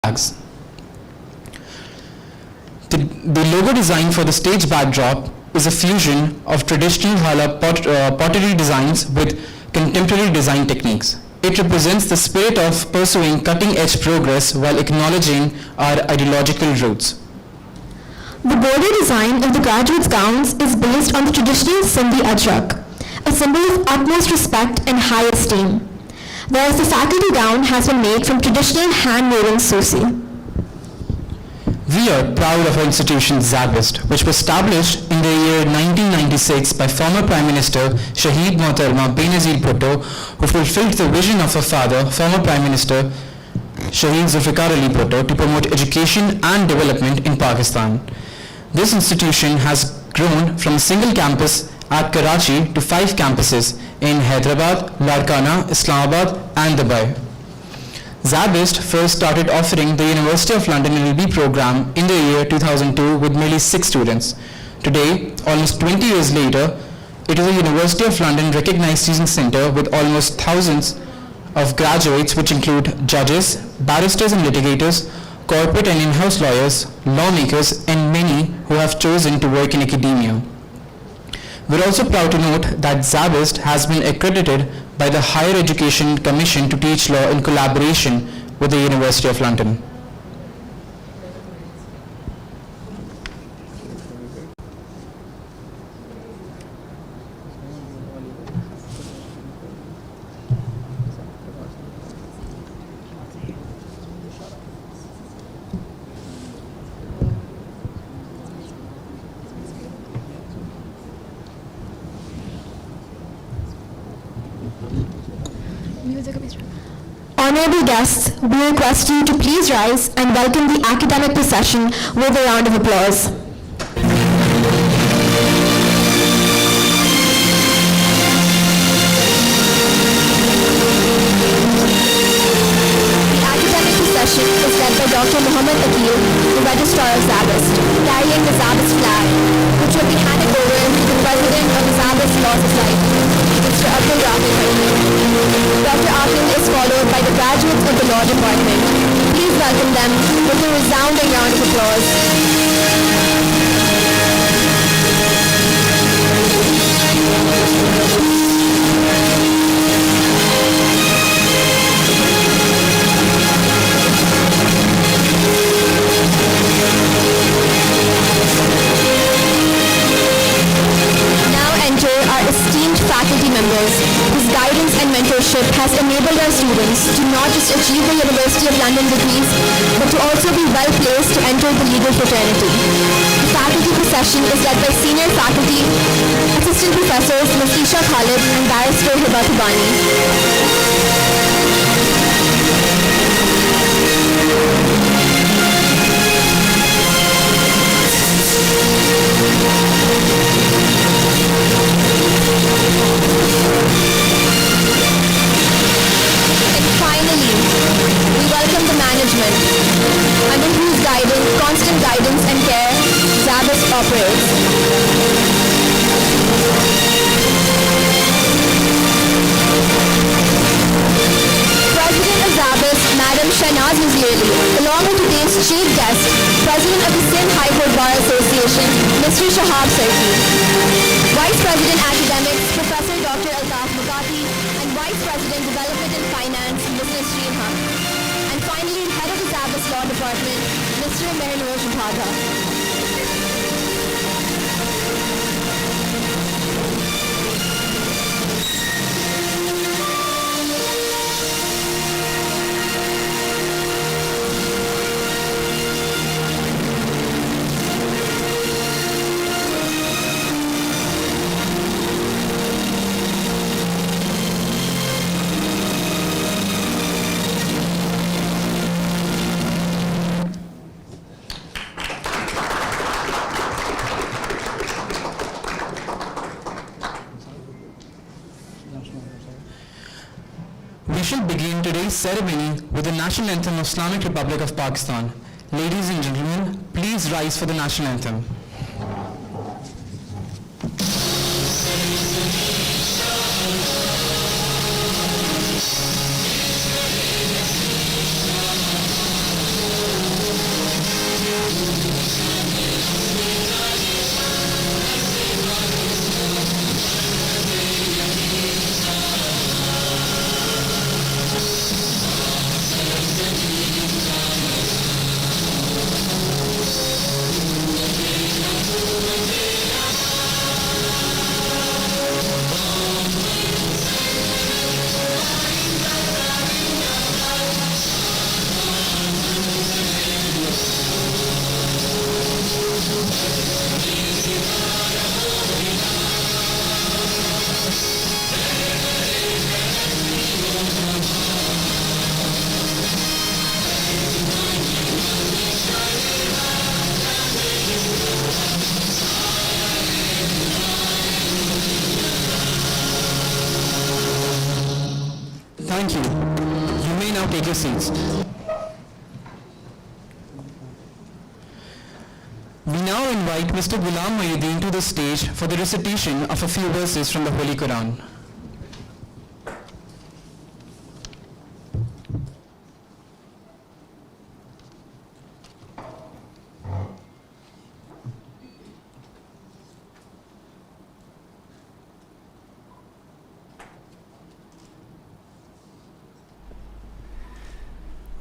flags. The logo design for the stage backdrop is a fusion of traditional Hala pottery designs with contemporary design techniques. It represents the spirit of pursuing cutting-edge progress while acknowledging our ideological roots. The border design of the graduates' gowns is based on the traditional Sindhi ajrak, a symbol of utmost respect and high esteem, whereas the faculty gown has been made from traditional hand-woven susi. We are proud of our institution SZABIST, which was established in the year 1996 by former Prime Minister Shaheed Mohtarma Benazir Bhutto, who fulfilled the vision of her father, former Prime Minister Shaheed Zulfikar Ali Bhutto, to promote education and development in Pakistan. This institution has grown from a single campus at Karachi to 5 campuses in Hyderabad, Larkana, Islamabad and Dubai. SZABIST first started offering the University of London LLB program in the year 2002 with merely 6 students. Today, almost 20 years later, it is a University of London recognized teaching center with almost thousands of graduates, which include judges, barristers and litigators, corporate and in-house lawyers, lawmakers, and many who have chosen to work in academia. We're also proud to note that SZABIST has been accredited by the Higher Education Commission to teach law in collaboration with the University of London. Honorable guests, we request you to please rise and welcome the academic procession with a round of applause. The academic procession is led by Dr. Muhammad Akil, the Registrar of SZABIST, carrying the SZABIST flag, which will be handed over to the President of the SZABIST Law Society, Mr. Abdul Rahman Hakim. Dr. Akim is followed by the graduates of the Law Department. Please welcome them with a resounding round of applause. Now enter our esteemed faculty members, whose guidance and mentorship has enabled our students to not just achieve the University of London degrees, but to also be well placed to enter the legal fraternity. The faculty procession is led by senior faculty, assistant professors Nasisha Khalid and barrister Hiba Thubani. Finally, we welcome the management, under whose constant guidance and care SZABIST operates. President of SZABIST, Madam Shahnaz Nazirali, along with today's chief guest, President of the Sindh High Court Bar Association, Mr. Shahab Sarki, Vice President Academics, Professor Dr. Altaf Mugati, and Vice President Development and Finance, Mr. Sreen Haq. And finally, Head of the SZABIST Law Department, Mr. Mehrnur Shubhadha. We shall begin today's ceremony with the National Anthem of Islamic Republic of Pakistan. Ladies and gentlemen, please rise for the National Anthem. take your seats. We now invite Mr. Ghulam Mayuddin to the stage for the recitation of a few verses from the Holy Quran.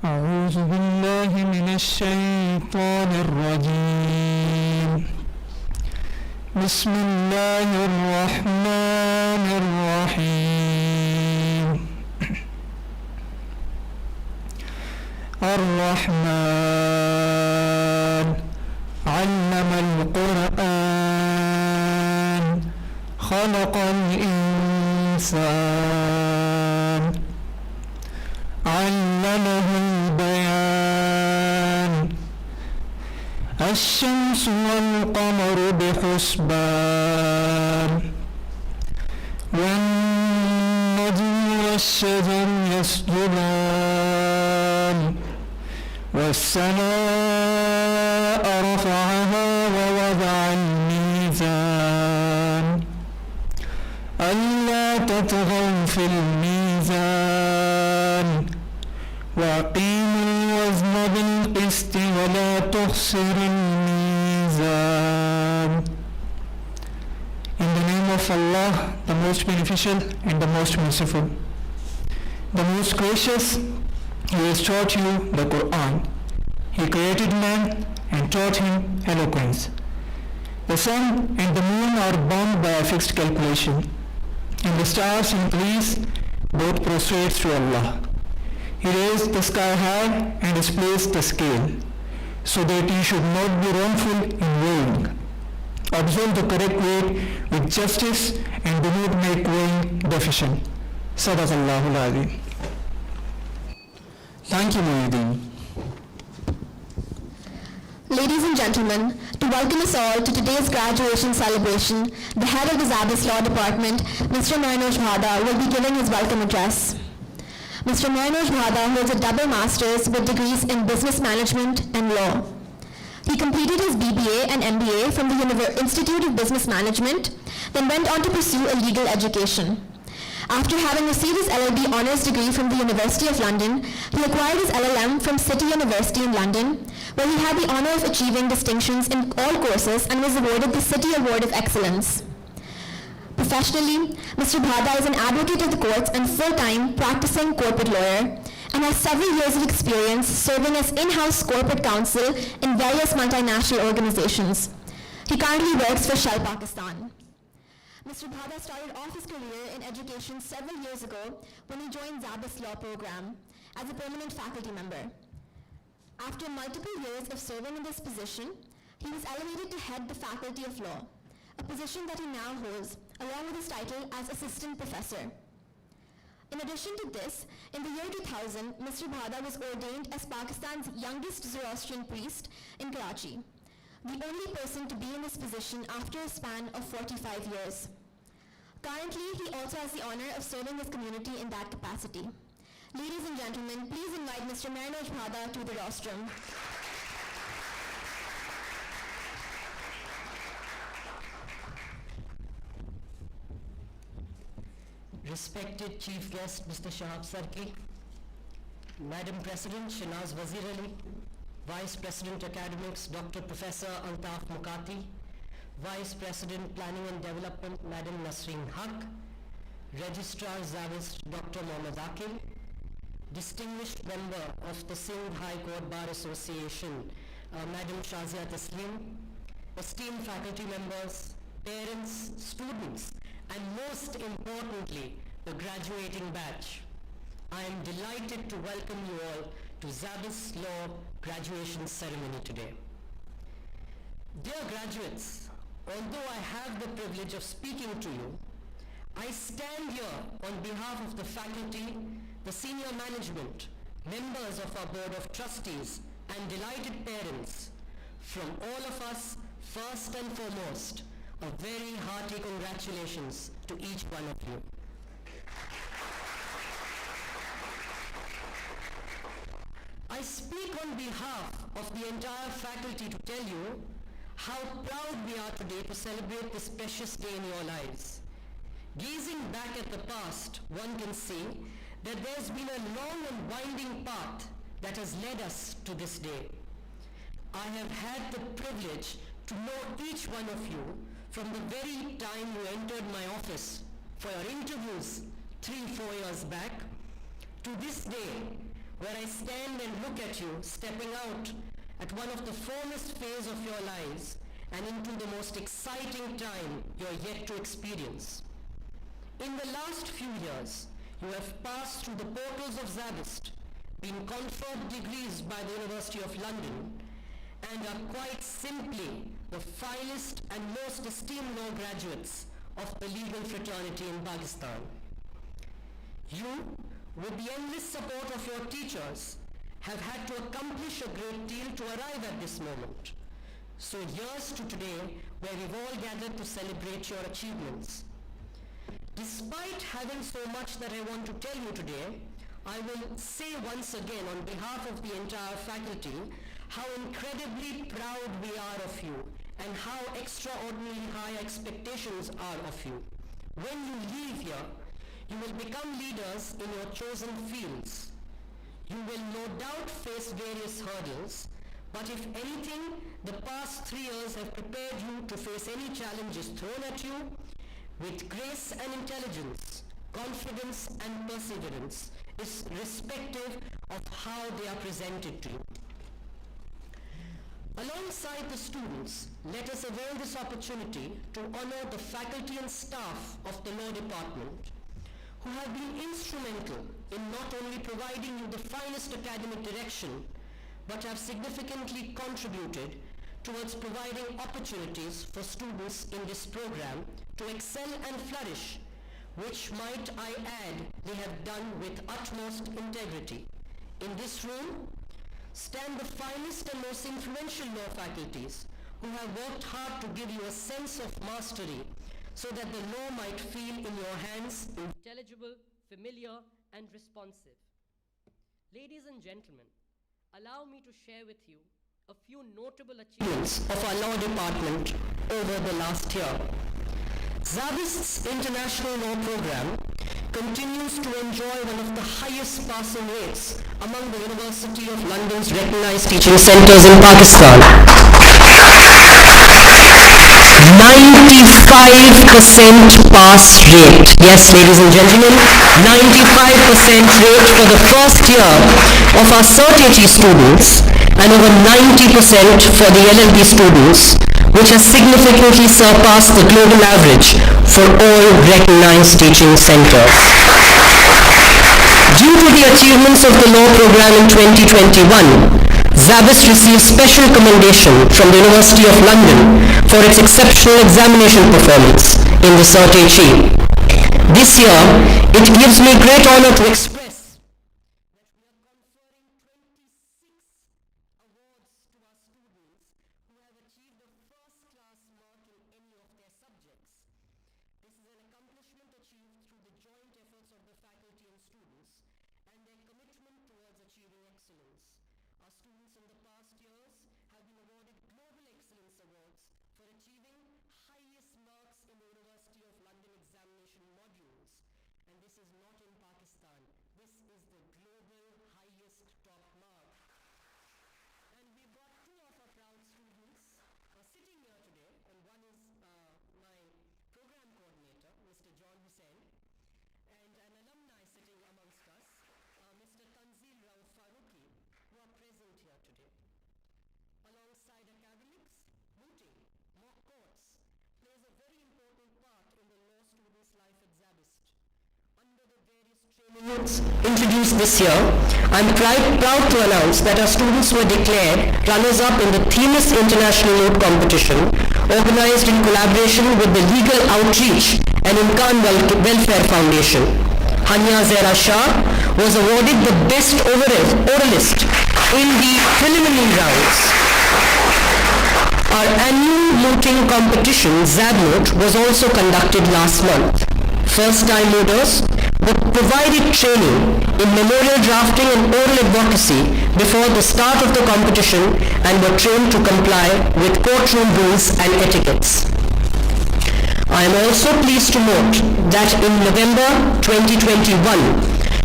أعوذ بالله من الشيطان الرجيم بسم الله الرحمن الرحيم الرحمن علم القرآن خلق الإنسان علمه البيان الشمس والقمر بحسبان والنجم والشجر يسجدان والسماء رفعها ووضع الميزان ألا تطغوا في الميزان وأقيموا الوزن بالقسط ولا تخسروا الميزان. In the name of Allah, the most beneficial and the most merciful, the most gracious, He has taught you the Quran. He created man and taught him eloquence. The sun and the moon are bound by a fixed calculation, and the stars in place both prostrate to Allah. He raised the sky high and has placed the scale, so that you should not be wrongful in weighing. Observe the correct weight with justice and do not make weighing deficient. Sadaqallahu al-Azim. Thank you, Mayuddin. Ladies and gentlemen, to welcome us all to today's graduation celebration, the head of the SZABIST Law Department, Mr. Manoj Bhada, will be giving his welcome address. Mr. Manoj Bhada holds a double master's with degrees in business management and law. He completed his BBA and MBA from the Institute of Business Management, then went on to pursue a legal education. After having received his LLB honours degree from the University of London, he acquired his LLM from City University in London, where he had the honour of achieving distinctions in all courses and was awarded the City Award of Excellence. Professionally, Mr. Bhada is an advocate of the courts and full-time practicing corporate lawyer and has several years of experience serving as in-house corporate counsel in various multinational organizations. He currently works for Shell Pakistan. Mr. Bhada started off his career in education several years ago when he joined SZABIST Law Program as a permanent faculty member. After multiple years of serving in this position, he was elevated to head the Faculty of Law, a position that he now holds, along with his title as Assistant Professor. In addition to this, in the year 2000, Mr. Bhada was ordained as Pakistan's youngest Zoroastrian priest in Karachi, the only person to be in this position after a span of 45 years. Currently, he also has the honor of serving his community in that capacity. Ladies and gentlemen, please invite Mr. Manoj Bhada to the rostrum. Respected Chief Guest Mr. Shahab Sarki, Madam President Shanaz Wazir Ali, Vice President Academics Dr. Professor Altaf Mukati, Vice President Planning and Development Madam Nasreen Haq, Registrar SZABIST Dr. Mohammad Akil, Distinguished Member of the Sindh High Court Bar Association Madam Shazia Taslim, esteemed faculty members, parents, students, and most importantly, the graduating batch. I am delighted to welcome you all to SZABIST Law graduation ceremony today. Dear graduates, although I have the privilege of speaking to you, I stand here on behalf of the faculty, the senior management, members of our Board of Trustees, and delighted parents. From all of us, first and foremost, a very hearty congratulations to each one of you. I speak on behalf of the entire faculty to tell you how proud we are today to celebrate this precious day in your lives. Gazing back at the past, one can see that there's been a long and winding path that has led us to this day. I have had the privilege to know each one of you from the very time you entered my office for your interviews 3-4 years back to this day where I stand and look at you stepping out at one of the foremost phase of your lives and into the most exciting time you're yet to experience. In the last few years, you have passed through the portals of SZABIST, been conferred degrees by the University of London, and are quite simply the finest and most esteemed law graduates of the legal fraternity in Pakistan. You, with the endless support of your teachers, have had to accomplish a great deal to arrive at this moment. So here's to today, where we've all gathered to celebrate your achievements. Despite having so much that I want to tell you today, I will say once again on behalf of the entire faculty how incredibly proud we are of you and how extraordinarily high expectations are of you. When you leave here, you will become leaders in your chosen fields. You will no doubt face various hurdles, but if anything, the past 3 years have prepared you to face any challenges thrown at you with grace and intelligence, confidence and perseverance, irrespective of how they are presented to you. Alongside the students, let us avail this opportunity to honor the faculty and staff of the law department who have been instrumental in not only providing you the finest academic direction, but have significantly contributed towards providing opportunities for students in this program to excel and flourish, which, might I add, they have done with utmost integrity. In this room stand the finest and most influential law faculties who have worked hard to give you a sense of mastery so that the law might feel in your hands intelligible, familiar, and responsive. Ladies and gentlemen, allow me to share with you a few notable achievements of our law department over the last year. SZABIST's International Law Program continues to enjoy one of the highest passing rates among the University of London's recognized teaching centers in Pakistan. 95% pass rate. Yes, ladies and gentlemen, 95% rate for the first year of our CERT-AG students and over 90% for the LLB students, which has significantly surpassed the global average for all recognized teaching centers. Due to the achievements of the law program in 2021, SZABIST received special commendation from the University of London for its exceptional examination performance in the CERT-AG. This year, it gives me great honor to express that we are conferring 26 awards to our students who have achieved a first-class mark in any of their subjects. This is an accomplishment achieved through the joint efforts of the faculty and students and their commitment towards achieving excellence. Our students in the past years have been awarded Global Excellence Awards for achieving highest marks in the University of London examination modules. And this is not in Pakistan. This is the global highest top mark. And we've got two of our proud students sitting here today, and one is my program coordinator, Mr. John Hussain, and an alumni sitting amongst us, Mr. Tanzil Rao Faruqi, who are present here today. Alongside academics, mooting, mock courts plays a very important part in the law student's life at SZABIST. Under the various training units introduced this year, I'm proud to announce that our students were declared runners-up in the Themis International Note Competition, organized in collaboration with the Legal Outreach and Imkan Welfare Foundation. Hania Zehra Shah was awarded the Best Oralist in the preliminary rounds. Our annual mooting competition, ZABNOTE, was also conducted last month. First-time mooters provided training in memorial drafting and oral advocacy before the start of the competition and were trained to comply with courtroom rules and etiquettes. I am also pleased to note that in November 2021,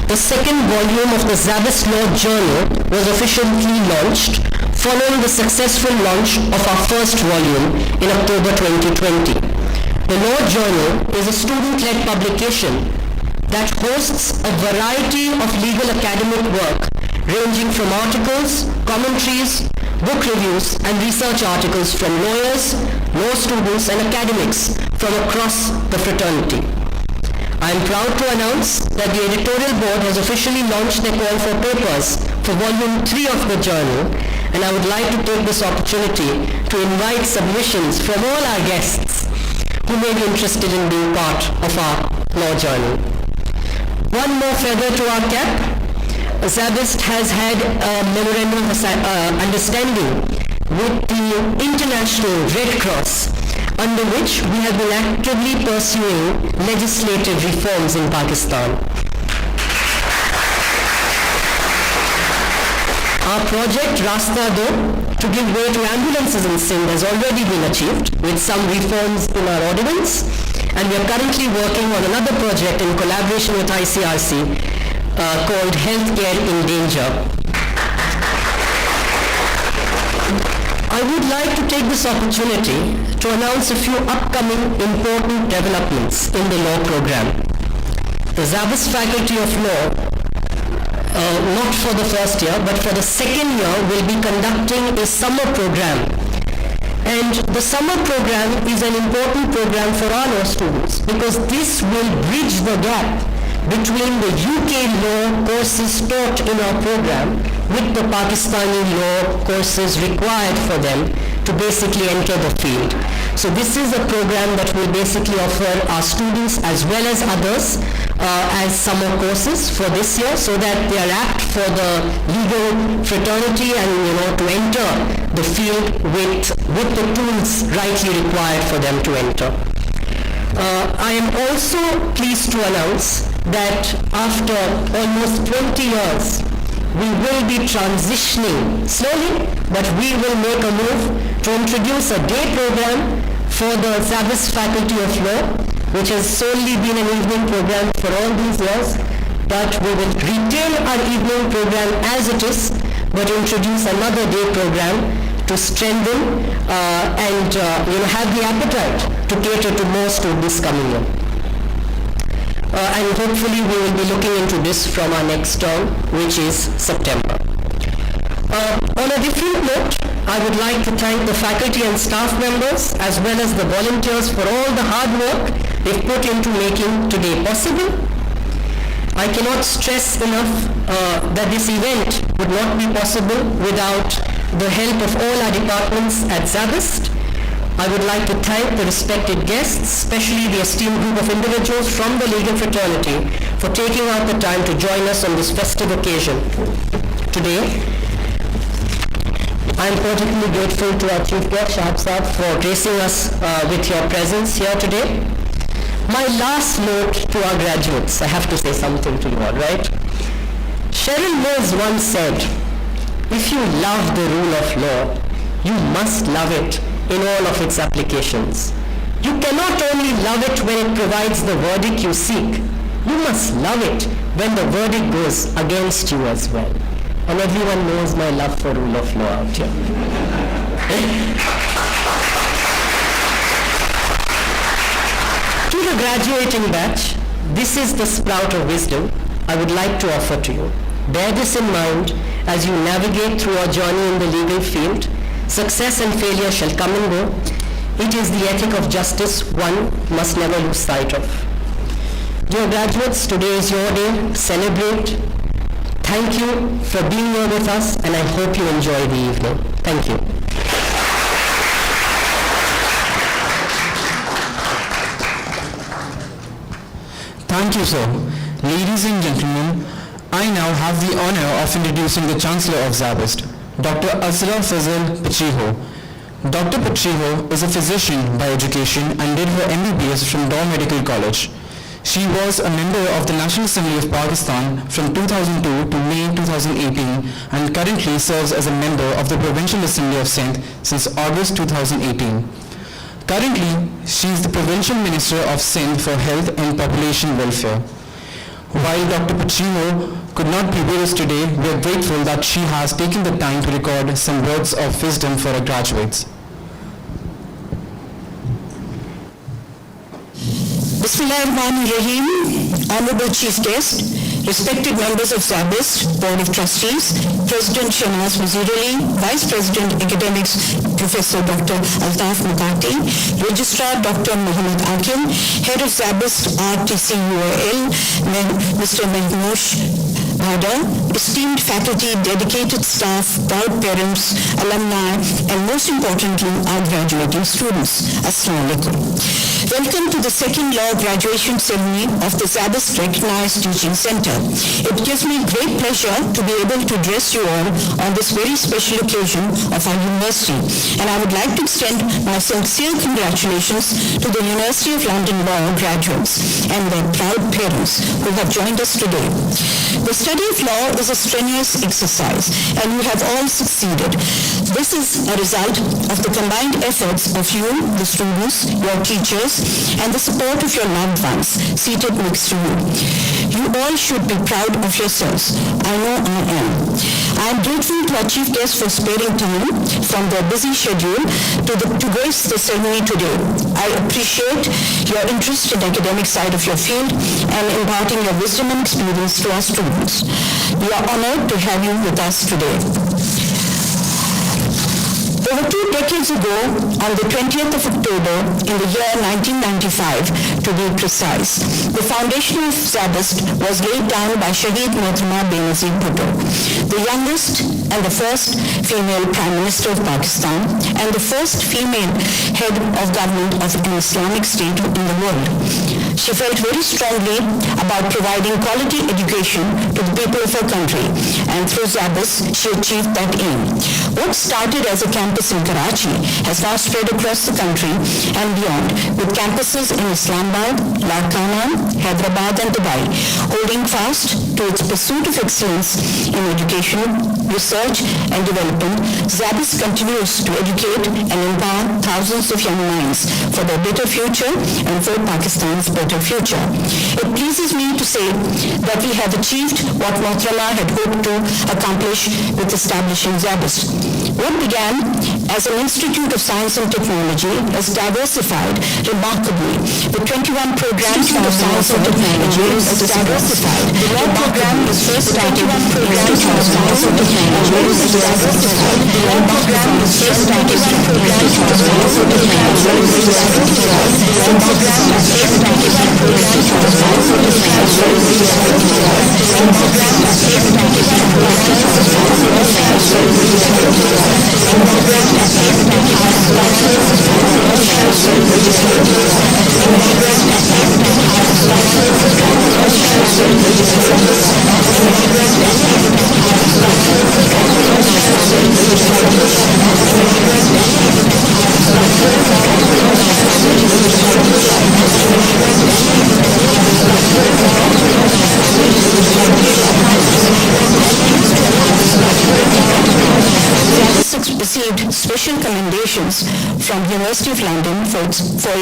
the second volume of the SZABIST Law Journal was officially launched, following the successful launch of our first volume in October 2020. The Law Journal is a student-led publication that hosts a variety of legal academic work ranging from articles, commentaries, book reviews, and research articles from lawyers, law students, and academics from across the fraternity. I am proud to announce that the editorial board has officially launched their call for papers for volume 3 of the journal, and I would like to take this opportunity to invite submissions from all our guests who may be interested in being part of our law journal. One more feather to our cap. SZABIST has had a memorandum of understanding with the International Red Cross, under which we have been actively pursuing legislative reforms in Pakistan. Our project Rasta Do, to give way to ambulances in Sindh, has already been achieved with some reforms in our ordinance, and we are currently working on another project in collaboration with ICRC called Healthcare in Danger. I would like to take this opportunity to announce a few upcoming important developments in the law program. The SZABIST Faculty of Law, not for the first year, but for the second year, will be conducting a summer program. And the summer program is an important program for our law students because this will bridge the gap between the UK law courses taught in our program with the Pakistani law courses required for them to basically enter the field. So this is a program that will basically offer our students as well as others as summer courses for this year, so that they are apt for the legal fraternity and to enter the field with the tools rightly required for them to enter. I am also pleased to announce that after almost 20 years, we will be transitioning slowly, but we will make a move to introduce a day program for the SZABIST Faculty of Law, which has solely been an evening program for all these years, but we will retain our evening program as it is, but introduce another day program to strengthen and have the appetite to cater to more students coming in. And hopefully we will be looking into this from our next term, which is September. On a different note, I would like to thank the faculty and staff members as well as the volunteers for all the hard work they've put into making today possible. I cannot stress enough that this event would not be possible without the help of all our departments at SZABIST. I would like to thank the respected guests, especially the esteemed group of individuals from the legal fraternity, for taking out the time to join us on this festive occasion today. I am particularly grateful to our Chief Guest, Shahab Saab, for gracing us with your presence here today. My last note to our graduates, I have to say something to you all, right? Cheryl Mills once said, if you love the rule of law, you must love it in all of its applications. You cannot only love it when it provides the verdict you seek, you must love it when the verdict goes against you as well. And everyone knows my love for rule of law out here. To the graduating batch, this is the sprout of wisdom I would like to offer to you. Bear this in mind as you navigate through our journey in the legal field. Success and failure shall come and go. It is the ethic of justice one must never lose sight of. Dear graduates, today is your day. Celebrate. Thank you for being here with us, and I hope you enjoy the evening. Thank you. Thank you, sir. Ladies and gentlemen, I now have the honor of introducing the Chancellor of SZABIST, Dr. Asra Fazal Pachiho. Dr. Pachiho is a physician by education and did her MBBS from Daw Medical College. She was a member of the National Assembly of Pakistan from 2002 to May 2018 and currently serves as a member of the Provincial Assembly of Sindh since August 2018. Currently, she is the Provincial Minister of Sindh for Health and Population Welfare. While Dr. Pachino could not be with us today, we are grateful that she has taken the time to record some words of wisdom for our graduates. Bismillahirrahmanirrahim, Honorable Chief Guest, respected members of SZABIST, Board of Trustees, President Shahnaz Wazir-Ali, Vice President Academics, Professor Dr. Altaf Mukati, Registrar Dr. Muhammad Akil, Head of SZABIST RTCUAL, Mr. Mehmoosh Bhada, esteemed faculty, dedicated staff, proud parents, alumni, and most importantly, our graduating students. Assalamu alaikum. Welcome to the second law graduation ceremony of the SZABIST Recognized Teaching Center. It gives me great pleasure to be able to address you all on this very special occasion of our university. And I would like to extend my sincere congratulations to the University of London Law graduates and their proud parents who have joined us today. The study of law is a strenuous exercise, and you have all succeeded. This is a result of the combined efforts of you, the students, your teachers, and the support of your loved ones seated next to you. You all should be proud of yourselves. I know I am. I am grateful to our chief guests for sparing time from their busy schedule to grace the ceremony today. I appreciate your interest in the academic side of your field and imparting your wisdom and experience to our students. We are honored to have you with us today. Over 2 decades ago, on the 20th of October in the year 1995, to be precise, the foundation of SZABIST was laid down by Shaheed Mohtarama Benazir Bhutto, the youngest and the first female Prime Minister of Pakistan and the first female head of government of an Islamic state in the world. She felt very strongly about providing quality education to the people of her country, and through SZABIST, she achieved that aim. What started as a campus in Karachi has now spread across the country and beyond, with campuses in Islamabad, Larkana, Hyderabad and Dubai, holding fast to its pursuit of excellence in education, research and development. SZABIST continues to educate and empower thousands of young minds for their better future and for Pakistan's better future. It pleases me to say that we have achieved what Mohtarama had hoped to accomplish with establishing SZABIST. What began as an institute of science and technology has diversified remarkably. The 21 programs of science and technology has diversified. The law program was first started in 2000. Science and technology has diversified. The law program was first started in 2000. Science and technology has diversified. The law program was first started in 2000. Science and technology has diversified. The law program was first started in received special commendations from University of London for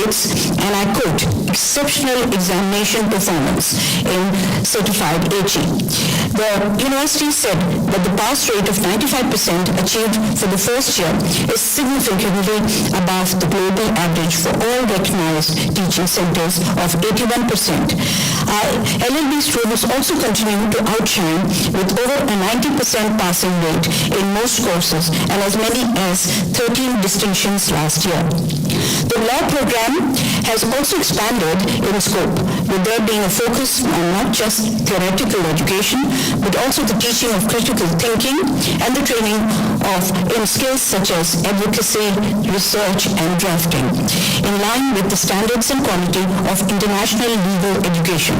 its, and I quote, exceptional examination performance in certified HE. The university said that the pass rate of 95% achieved for the first year is significantly above the global average for all recognized teaching centers of 81%. Our LLB students also continue to outshine with over a 90% passing rate in most courses and as many as 13 distinctions last year. The law program has also expanded in scope, with there being a focus on not just theoretical education, but also the teaching of critical thinking and the training in skills such as advocacy, research, and drafting, in line with the standards and quality of international legal education.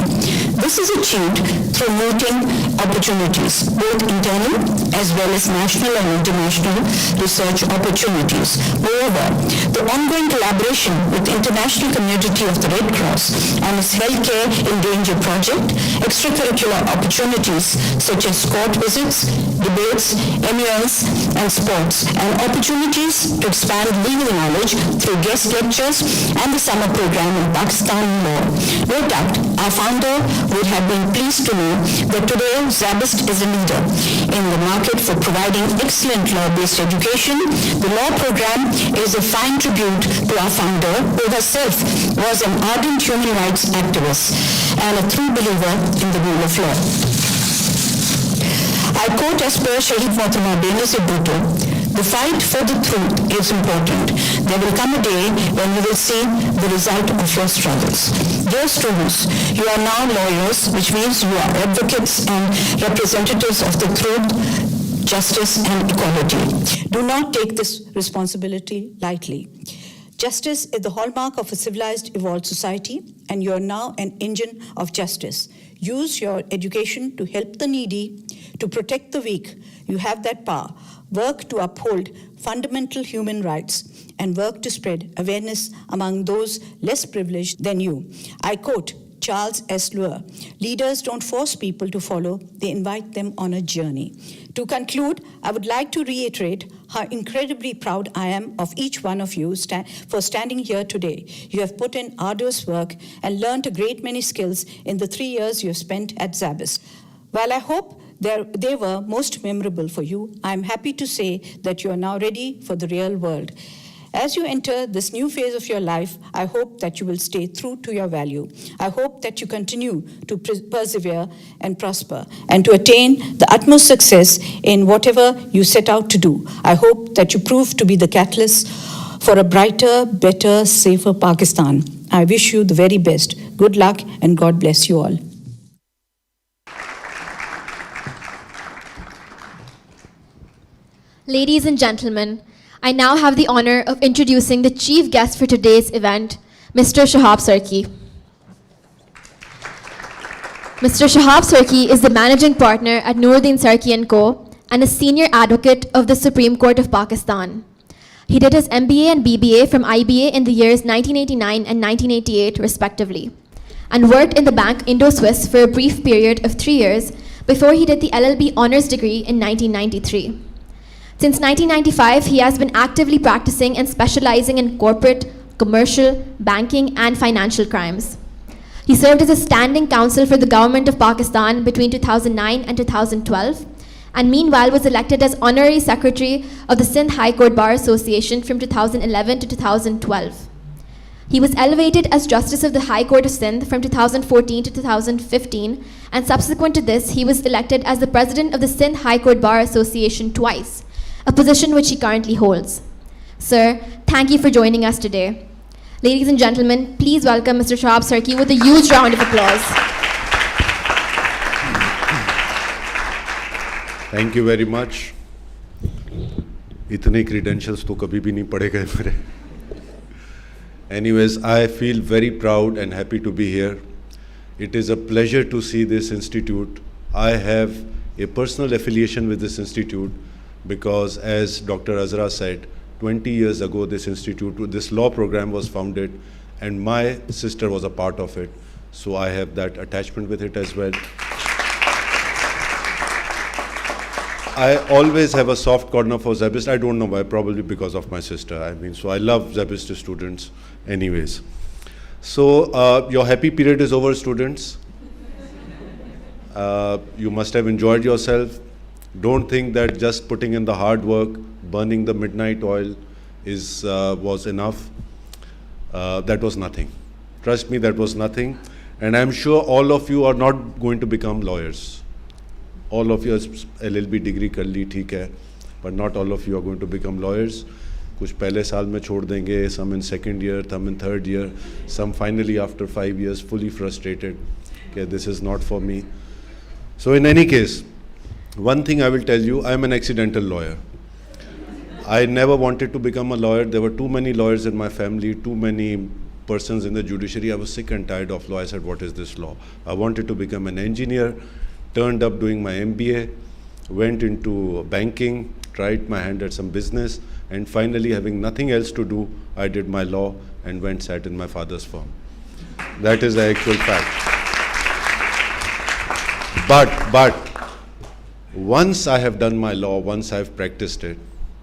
This is achieved through meeting opportunities, both internal as well as national and international research opportunities. Moreover, the ongoing collaboration with the international community of the Red Cross and its health Healthcare in Danger project, extracurricular opportunities such as court visits, debates, MULs, and sports, and opportunities to expand legal knowledge through guest lectures and the summer program in Pakistan law. No doubt, our founder would have been pleased to know that today SZABIST is a leader in the market for providing excellent law-based education. The law program is a fine tribute to our founder, who herself was an ardent human rights activist and a true believer in the rule of law. I quote as per Shaheed Mohtarama Benazir Bhutto, "The fight for the truth is important. There will come a day when you will see the result of your struggles." Dear students, you are now lawyers, which means you are advocates and representatives of the truth, justice, and equality. Do not take this responsibility lightly. Justice is the hallmark of a civilized, evolved society, and you are now an engine of justice. Use your education to help the needy, to protect the weak. You have that power. Work to uphold fundamental human rights and work to spread awareness among those less privileged than you. I quote Charles S. Lure, "Leaders don't force people to follow, they invite them on a journey." To conclude, I would like to reiterate how incredibly proud I am of each one of you for standing here today. You have put in arduous work and learned a great many skills in the 3 years you have spent at SZABIST. While I hope they were most memorable for you, I am happy to say that you are now ready for the real world. As you enter this new phase of your life, I hope that you will stay true to your value. I hope that you continue to persevere and prosper and to attain the utmost success in whatever you set out to do. I hope that you prove to be the catalyst for a brighter, better, safer Pakistan. I wish you the very best. Good luck and God bless you all. Ladies and gentlemen, I now have the honor of introducing the chief guest for today's event, Mr. Shahab Sarki. Mr. Shahab Sarki is the managing partner at Nuruddin Sarki & Co. and a senior advocate of the Supreme Court of Pakistan. He did his MBA and BBA from IBA in the years 1989 and 1988 respectively, and worked in the bank Indo-Swiss for a brief period of 3 years before he did the LLB honors degree in 1993. Since 1995, he has been actively practicing and specializing in corporate, commercial, banking, and financial crimes. He served as a standing counsel for the government of Pakistan between 2009 and 2012, and meanwhile was elected as honorary secretary of the Sindh High Court Bar Association from 2011 to 2012. He was elevated as Justice of the High Court of Sindh from 2014 to 2015, and subsequent to this, he was elected as the president of the Sindh High Court Bar Association twice, a position which he currently holds. Sir, thank you for joining us today. Ladies and gentlemen, please welcome Mr. Shahab Sarki with a huge round of applause. Thank you very much. इतने credentials तो कभी भी नहीं पढ़े गए मेरे. Anyways, I feel very proud and happy to be here. It is a pleasure to see this institute. I have a personal affiliation with this institute because, as Dr. Azra said, 20 years ago this institute, this law program was founded and my sister was a part of it. So I have that attachment with it as well. I always have a soft corner for SZABIST. I don't know why, probably because of my sister. So I love SZABIST students anyways. So your happy period is over, students. You must have enjoyed yourself. Don't think that just putting in the hard work, burning the midnight oil was enough. That was nothing. Trust me, that was nothing. And I'm sure all of you are not going to become lawyers. All of you have LLB degree कर ली, ठीक है, but not all of you are going to become lawyers. कुछ पहले साल में छोड़ देंगे, some in second year, some in third year, some finally after 5 years fully frustrated. Okay, this is not for me. So in any case, one thing I will tell you, I am an accidental lawyer. I never wanted to become a lawyer. There were too many lawyers in my family, too many persons in the judiciary. I was sick and tired of law. I said, what is this law? I wanted to become an engineer, turned up doing my MBA, went into banking, tried my hand at some business, and finally, having nothing else to do, I did my law and went sat in my father's firm. That is the actual fact. But once I have done my law, once I have practiced it,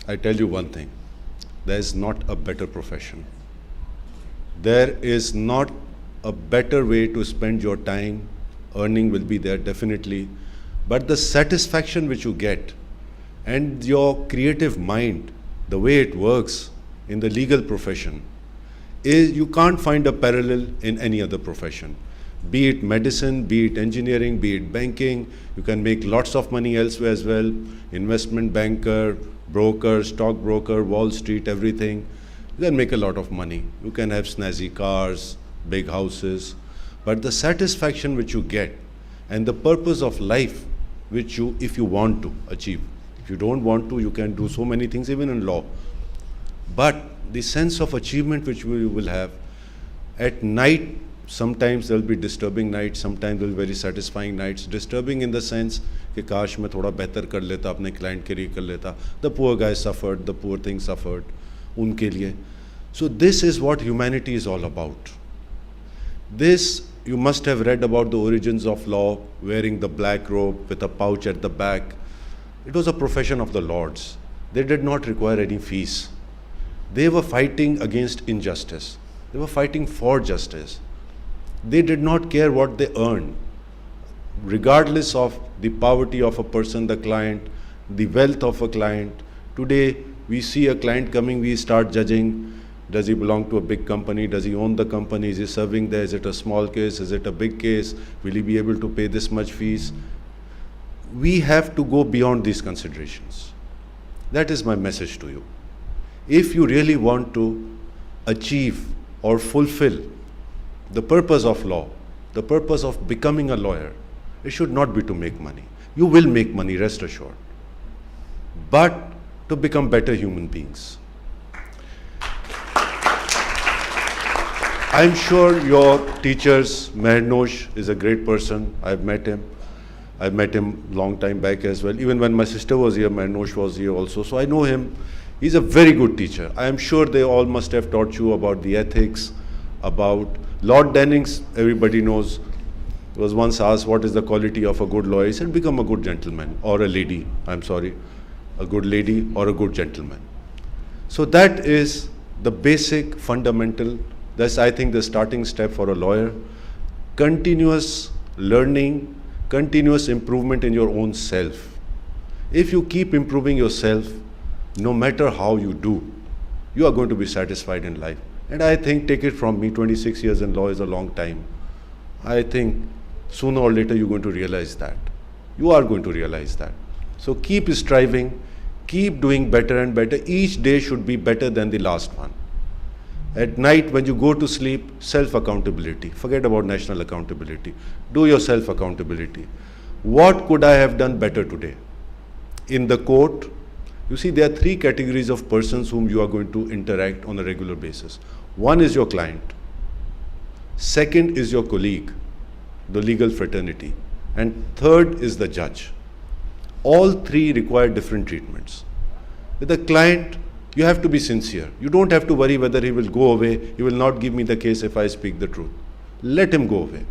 I tell you one thing, there is not a better profession. There is not a better way to spend your time. Earning will be there definitely, but the satisfaction which you get and your creative mind, the way it works in the legal profession, is you can't find a parallel in any other profession. Be it medicine, be it engineering, be it banking, you can make lots of money elsewhere as well. Investment banker, broker, stockbroker, Wall Street, everything. You can make a lot of money. You can have snazzy cars, big houses, but the satisfaction which you get and the purpose of life which you, if you want to achieve. If you don't want to, you can do so many things even in law. But the sense of achievement which we will have at night, sometimes there will be disturbing nights, sometimes there will be very satisfying nights. Disturbing in the sense कि काश मैं थोड़ा बेहतर कर लेता, अपने client के लिए कर लेता. The poor guy suffered, the poor thing suffered, उनके लिए. So this is what humanity is all about. This, you must have read about the origins of law, wearing the black robe with a pouch at the back. It was a profession of the lords. They did not require any fees. They were fighting against injustice. They were fighting for justice. They did not care what they earned, regardless of the poverty of a person, the client, the wealth of a client. Today, we see a client coming, we start judging. Does he belong to a big company? Does he own the company? Is he serving there? Is it a small case? Is it a big case? Will he be able to pay this much fees? We have to go beyond these considerations. That is my message to you. If you really want to achieve or fulfill the purpose of law, the purpose of becoming a lawyer, it should not be to make money. You will make money, rest assured, but to become better human beings. I'm sure your teachers, Mehrnosh is a great person. I've met him long time back as well. Even when my sister was here, Mehrnosh was here also. So I know him. He's a very good teacher. I am sure they all must have taught you about the ethics, about Lord Dennings, everybody knows, was once asked what is the quality of a good lawyer. He said, become a good gentleman, or a lady, I'm sorry, a good lady or a good gentleman. So that is the basic fundamental, that's I think the starting step for a lawyer. Continuous learning, continuous improvement in your own self. If you keep improving yourself, no matter how you do, you are going to be satisfied in life. And I think, take it from me, 26 years in law is a long time. I think sooner or later you're going to realize that. You are going to realize that. So keep striving, keep doing better and better. Each day should be better than the last one. At night when you go to sleep, self-accountability. Forget about national accountability. Do your self-accountability. What could I have done better today? In the court, you see, there are three categories of persons whom you are going to interact on a regular basis. One is your client. Second is your colleague, the legal fraternity. And third is the judge. All three require different treatments. With the client, you have to be sincere. You don't have to worry whether he will go away. He will not give me the case if I speak the truth. Let him go away.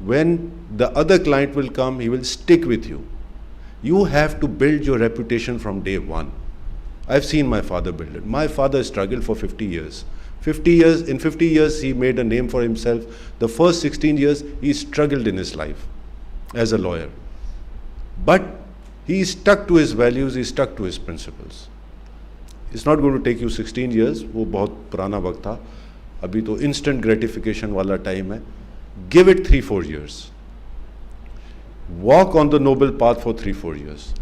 When the other client will come, he will stick with you. You have to build your reputation from day one. I've seen my father build it. My father struggled for 50 years. In 50 years, he made a name for himself. The first 16 years, he struggled in his life as a lawyer. But he stuck to his values, he stuck to his principles. It's not going to take you 16 years. वो बहुत पुराना वक्त था. अभी तो instant gratification वाला time है. Give it 3-4 years. Walk on the noble path for 3-4 years.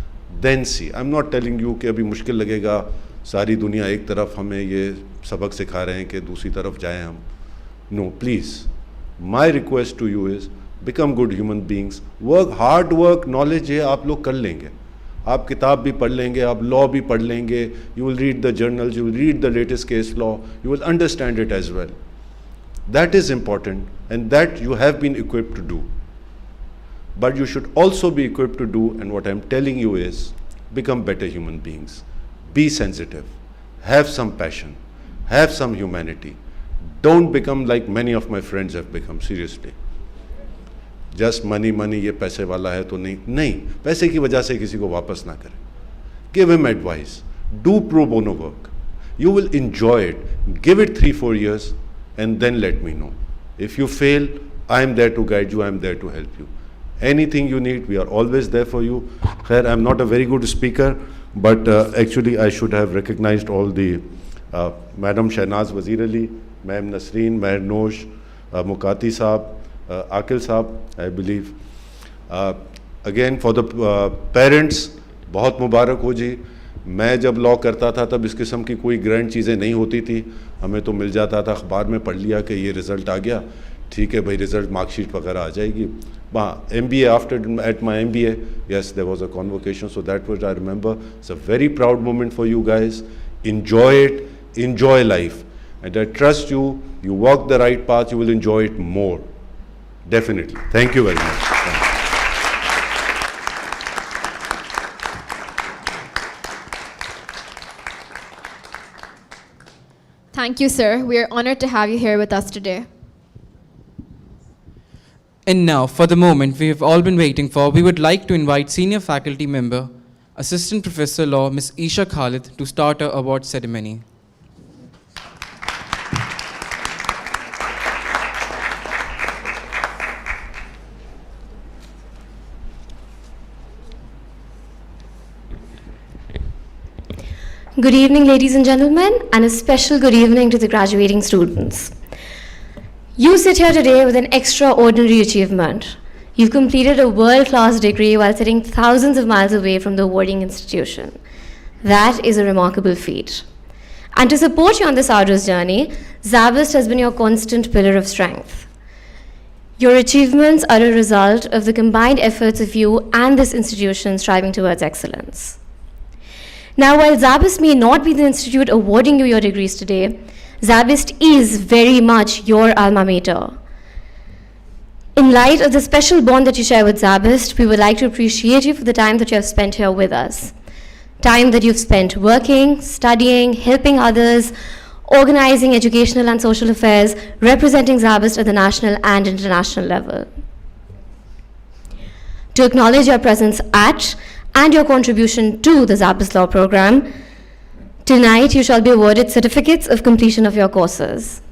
Then see. I'm not telling you कि अभी मुश्किल लगेगा. सारी दुनिया एक तरफ हमें ये सबक सिखा रहे हैं कि दूसरी तरफ जाएं हम. No, please. My request to you is become good human beings. Work, hard work, knowledge है आप लोग कर लेंगे. आप किताब भी पढ़ लेंगे, आप law भी पढ़ लेंगे. You will read the journals, you will read the latest case law. You will understand it as well. That is important, and that you have been equipped to do. But you should also be equipped to do, and what I'm telling you is, become better human beings. Be sensitive. Have some passion. Have some humanity. Don't become like many of my friends have become, seriously. Just money, money, ये पैसे वाला है तो नहीं, पैसे की वजह से किसी को वापस ना करें. Give him advice. Do pro bono work. You will enjoy it. Give it 3-4 years and then let me know. If you fail, I am there to guide you, I am there to help you. Anything you need, we are always there for you. Khair, I am not a very good speaker, but actually I should have recognized all the Madam Shahnaz Wazir Ali, Ma'am Nasreen, Maher Nosh, Mukati Saab, Akil Saab, I believe. Again, for the parents, बहुत मुबारक हो जी. मैं जब law करता था तब इस किस्म की कोई ग्रैंड चीज़ें नहीं होती थी. हमें तो मिल जाता था, अखबार में पढ़ लिया कि ये रिज़ल्ट आ गया, ठीक है भाई, रिज़ल्ट मार्कशीट वगैरह आ जाएगी. हाँ, MBA, after at my MBA, yes, there was a convocation, so that was, I remember. It's a very proud moment for you guys. Enjoy it, enjoy life. And I trust you, you walk the right path, you will enjoy it more. Definitely. Thank you very much. Thank you, sir. We are honored to have you here with us today. And now, for the moment we have all been waiting for, we would like to invite Senior Faculty Member, Assistant Professor Law, Ms. Isha Khalid, to start our award ceremony. Good evening, ladies and gentlemen, and a special good evening to the graduating students. You sit here today with an extraordinary achievement. You've completed a world-class degree while sitting thousands of miles away from the awarding institution. That is a remarkable feat. And to support you on this arduous journey, SZABIST has been your constant pillar of strength. Your achievements are a result of the combined efforts of you and this institution striving towards excellence. Now, while SZABIST may not be the institute awarding you your degrees today, SZABIST is very much your alma mater. In light of the special bond that you share with SZABIST, we would like to appreciate you for the time that you have spent here with us. Time that you've spent working, studying, helping others, organizing educational and social affairs, representing SZABIST at the national and international level. To acknowledge your presence at and your contribution to the SZABIST Law Program, tonight you shall be awarded certificates of completion of your courses.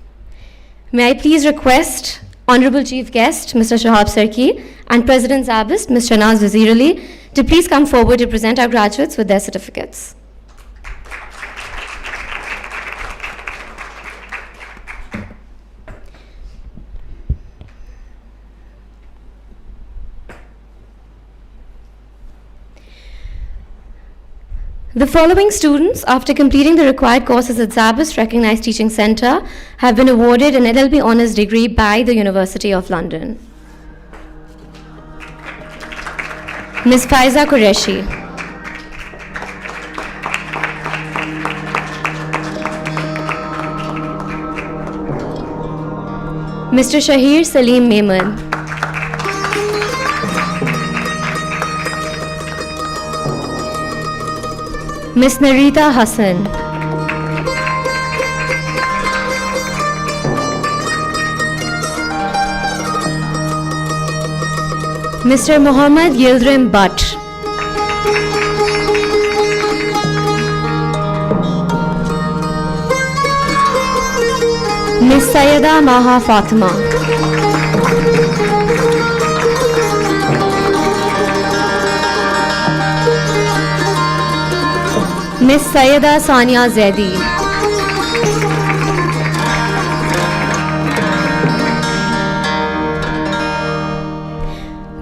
May I please request Honorable Chief Guest, Mr. Shahab Sarki, and President SZABIST, Ms. Shahnaz Wazir Ali, to please come forward to present our graduates with their certificates. The following students, after completing the required courses at SZABIST Recognized Teaching Centre, have been awarded an LLB Honours degree by the University of London. Ms. Faiza Qureshi. Mr. Shahir Salim Mehman. Ms. Narita Hassan. Mr. Muhammad Yildirim Butt. Ms. Sayyida Maha Fatima. Ms. Sayyida Sania Zaidi.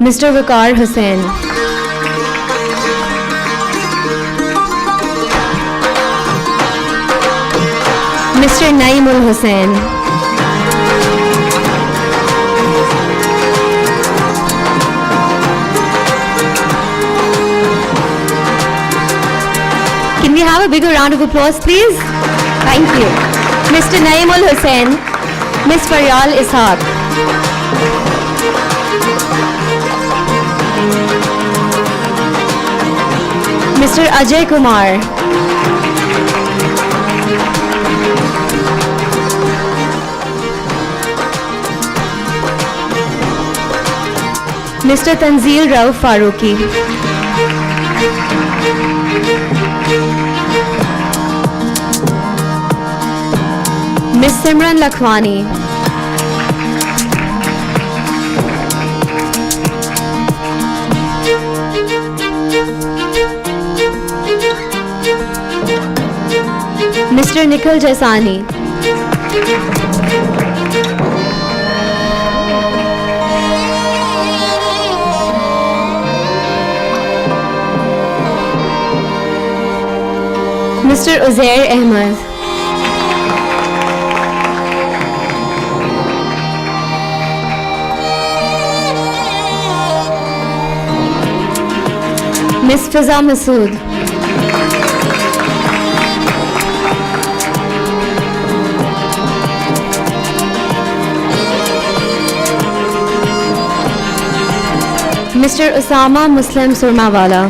Mr. Waqar Hussain. Mr. Naimul Hussain. Can we have a bigger round of applause, please? Thank you. Mr. Naimul Hussain, Ms. Faryal Ishaq. Mr. Ajay Kumar. Mr. Tanzeel Rauf Farooqi. Ms. Simran Lakhwani. Mr. Nikhil Jasani. Mr. Uzair Ahmed. Ms. Fiza Masood. Mr. Osama Muslim Surmawala.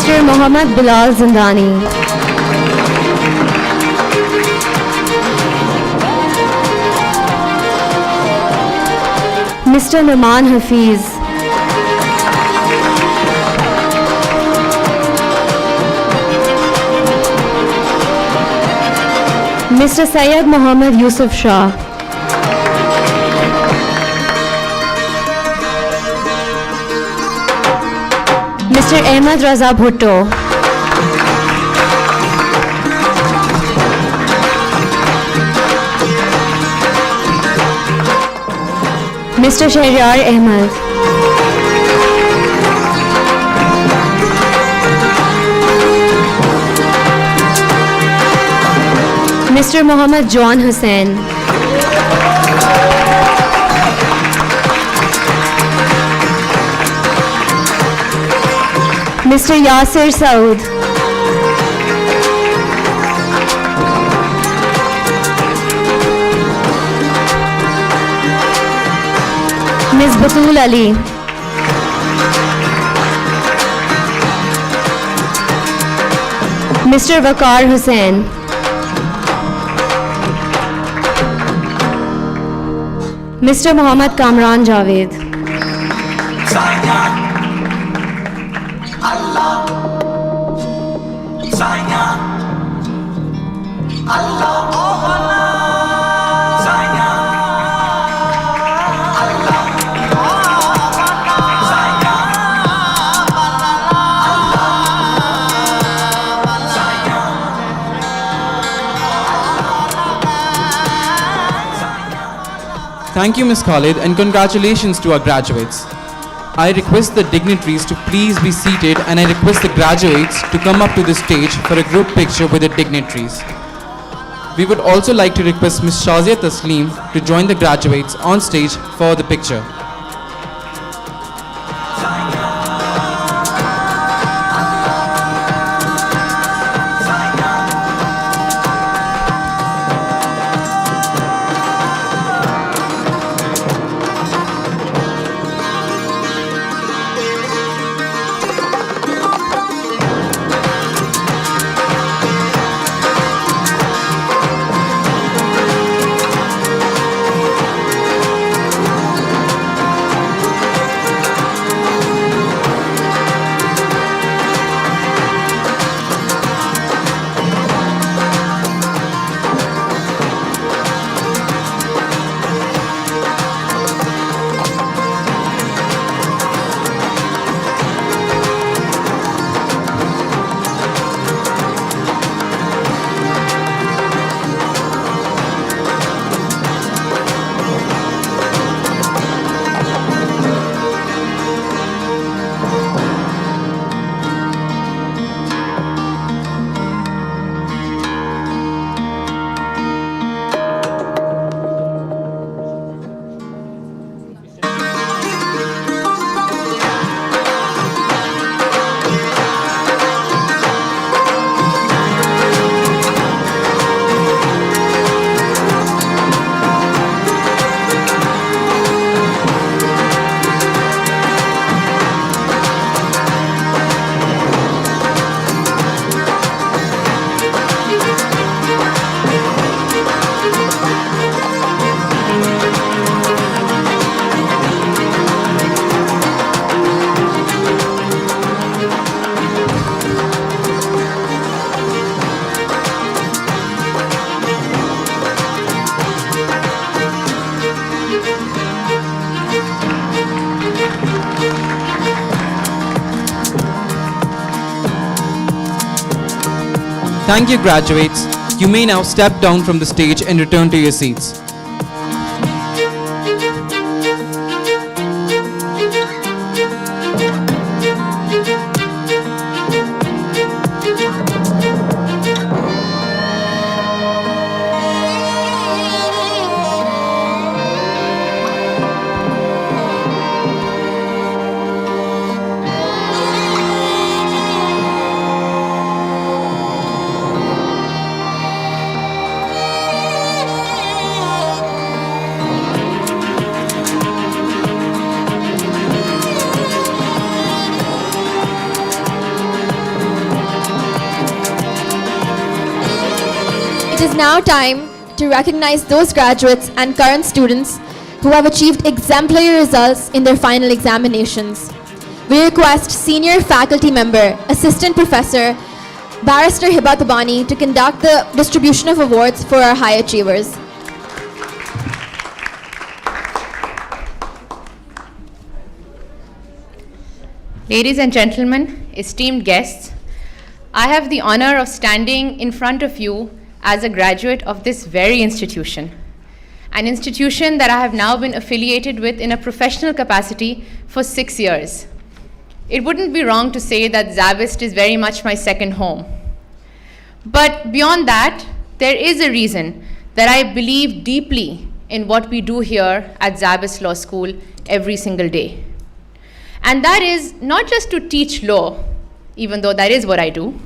Mr. Mohammad Bilal Zindani. Mr. Numan Hafiz. Mr. Syed Mohammad Yusuf Shah. Mr. Ahmed Raza Bhutto. Mr. Shahryar Ahmed. Mr. Mohammad John Hussain. Mr. Yasir Saud. Ms. Batul Ali. Mr. Waqar Hussain. Mr. Muhammad Kamran Javed. Thank you, Ms. Khalid, and congratulations to our graduates. I request the dignitaries to please be seated, and I request the graduates to come up to the stage for a group picture with the dignitaries. We would also like to request Ms. Shazia Tasleem to join the graduates on stage for the picture. Thank you, graduates. You may now step down from the stage and return to your seats. It is now time to recognize those graduates and current students who have achieved exemplary results in their final examinations. We request Senior Faculty Member, Assistant Professor, Barrister Hiba Tabani to conduct the distribution of awards for our high achievers. Ladies and gentlemen, esteemed guests, I have the honor of standing in front of you as a graduate of this very institution, an institution that I have now been affiliated with in a professional capacity for 6 years. It wouldn't be wrong to say that SZABIST is very much my second home. But beyond that, there is a reason that I believe deeply in what we do here at SZABIST Law School every single day. And that is not just to teach law, even though that is what I do,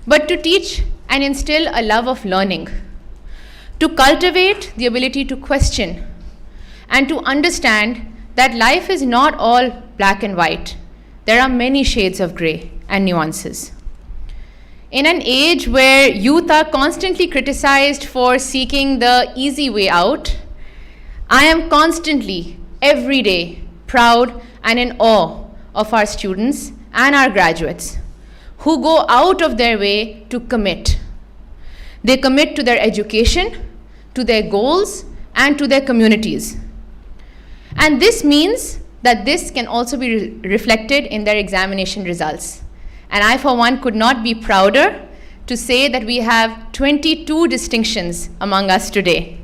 but to teach and instill a love of learning, to cultivate the ability to question, and to understand that life is not all black and white. There are many shades of gray and nuances. In an age where youth are constantly criticized for seeking the easy way out, I am constantly, every day, proud and in awe of our students and our graduates who go out of their way to commit. They commit to their education, to their goals, and to their communities. And this means that this can also be reflected in their examination results. And I, for one, could not be prouder to say that we have 22 distinctions among us today.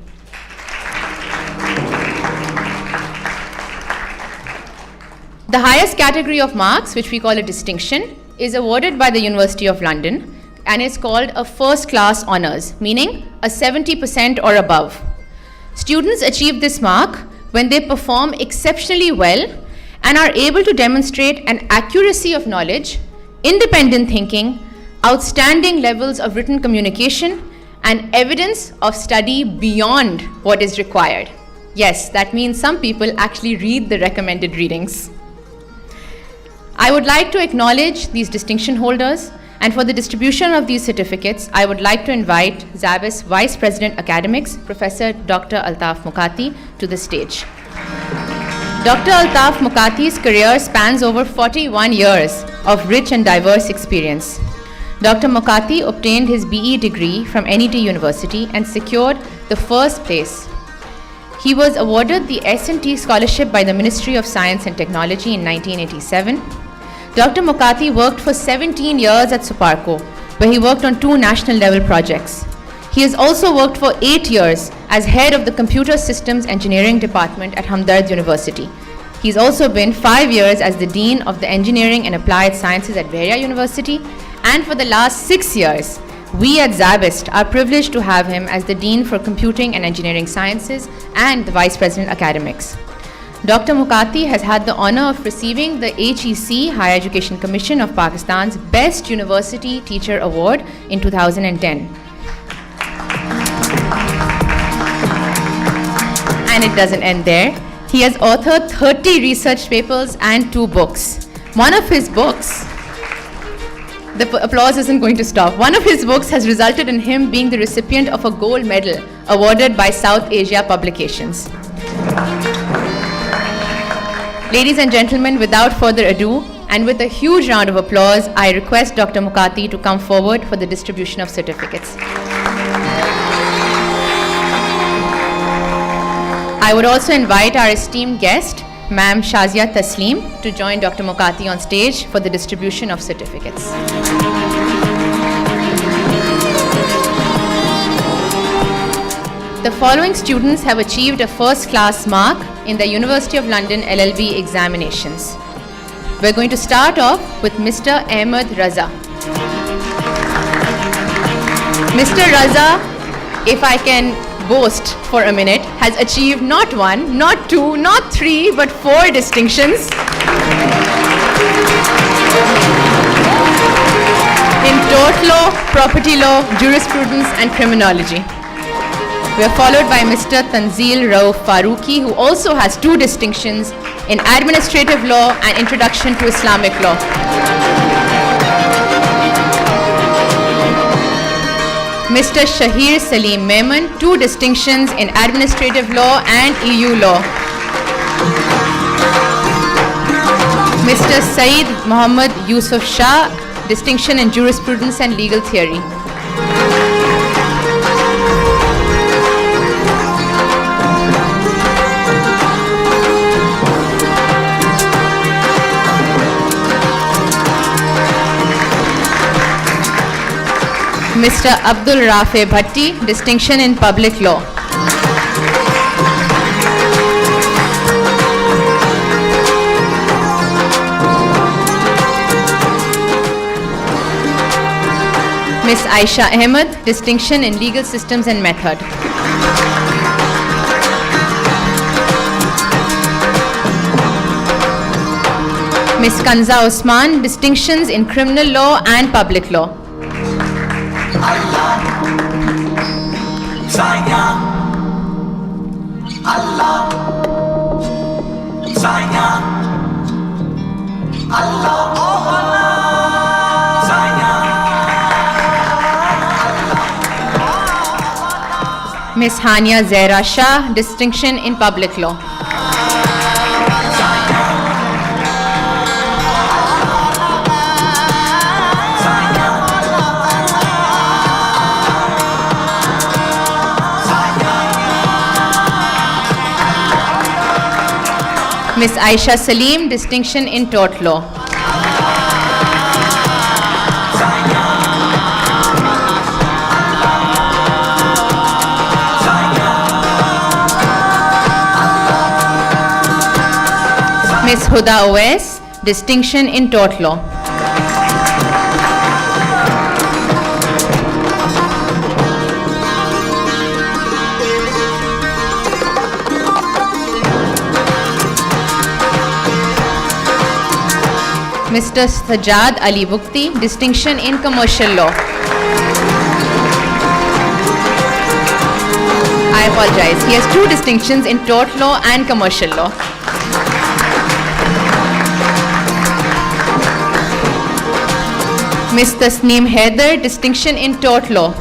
The highest category of marks, which we call a distinction, is awarded by the University of London, and it's called a first-class honours, meaning a 70% or above. Students achieve this mark when they perform exceptionally well and are able to demonstrate an accuracy of knowledge, independent thinking, outstanding levels of written communication, and evidence of study beyond what is required. Yes, that means some people actually read the recommended readings. I would like to acknowledge these distinction holders, and for the distribution of these certificates, I would like to invite SZABIST Vice President Academics, Professor Dr. Altaf Muqati, to the stage. Dr. Altaf Muqati's career spans over 41 years of rich and diverse experience. Dr. Muqati obtained his BE degree from NET University and secured the first place. He was awarded the S&T Scholarship by the Ministry of Science and Technology in 1987. Dr. Muqati worked for 17 years at Suparco, where he worked on 2 national level projects. He has also worked for 8 years as head of the Computer Systems Engineering Department at Hamdard University. He's also been 5 years as the Dean of the Engineering and Applied Sciences at Veria University, and for the last 6 years, we at SZABIST are privileged to have him as the Dean for Computing and Engineering Sciences and the Vice President Academics. Dr. Muqati has had the honor of receiving the HEC Higher Education Commission of Pakistan's Best University Teacher Award in 2010. And it doesn't end there. He has authored 30 research papers and 2 books. One of his books, the applause isn't going to stop. One of his books has resulted in him being the recipient of a gold medal awarded by South Asia Publications. Ladies and gentlemen, without further ado, and with a huge round of applause, I request Dr. Muqati to come forward for the distribution of certificates. I would also invite our esteemed guest, Ma'am Shazia Tasleem, to join Dr. Muqati on stage for the distribution of certificates. The following students have achieved a first class mark in the University of London LLB examinations. We're going to start off with Mr. Ahmed Raza. Mr. Raza, if I can boast for a minute, has achieved not one, not two, not three, but 4 distinctions in tort law, property law, jurisprudence, and criminology. We are followed by Mr. Tanzeel Rauf Farooqi, who also has 2 distinctions in administrative law and introduction to Islamic law. Mr. Shahir Salim Memon, 2 distinctions in administrative law and EU law. Mr. Saeed Mohammad Yusuf Shah, distinction in jurisprudence and legal theory. Mr. Abdul Rafe Bhatti, distinction in public law. Ms. Aisha Ahmed, distinction in legal systems and method. Ms. Kanza Osman, distinctions in criminal law and public law. Ms. Hania Zaira Shah, distinction in public law. Ms. Aisha Salim, distinction in tort law. Ms. Huda Owais, distinction in tort law. Mr. Sajjad Ali Bukti, distinction in commercial law. I apologize. He has 2 distinctions in tort law and commercial law. Ms. Tasneem Haider, distinction in tort law.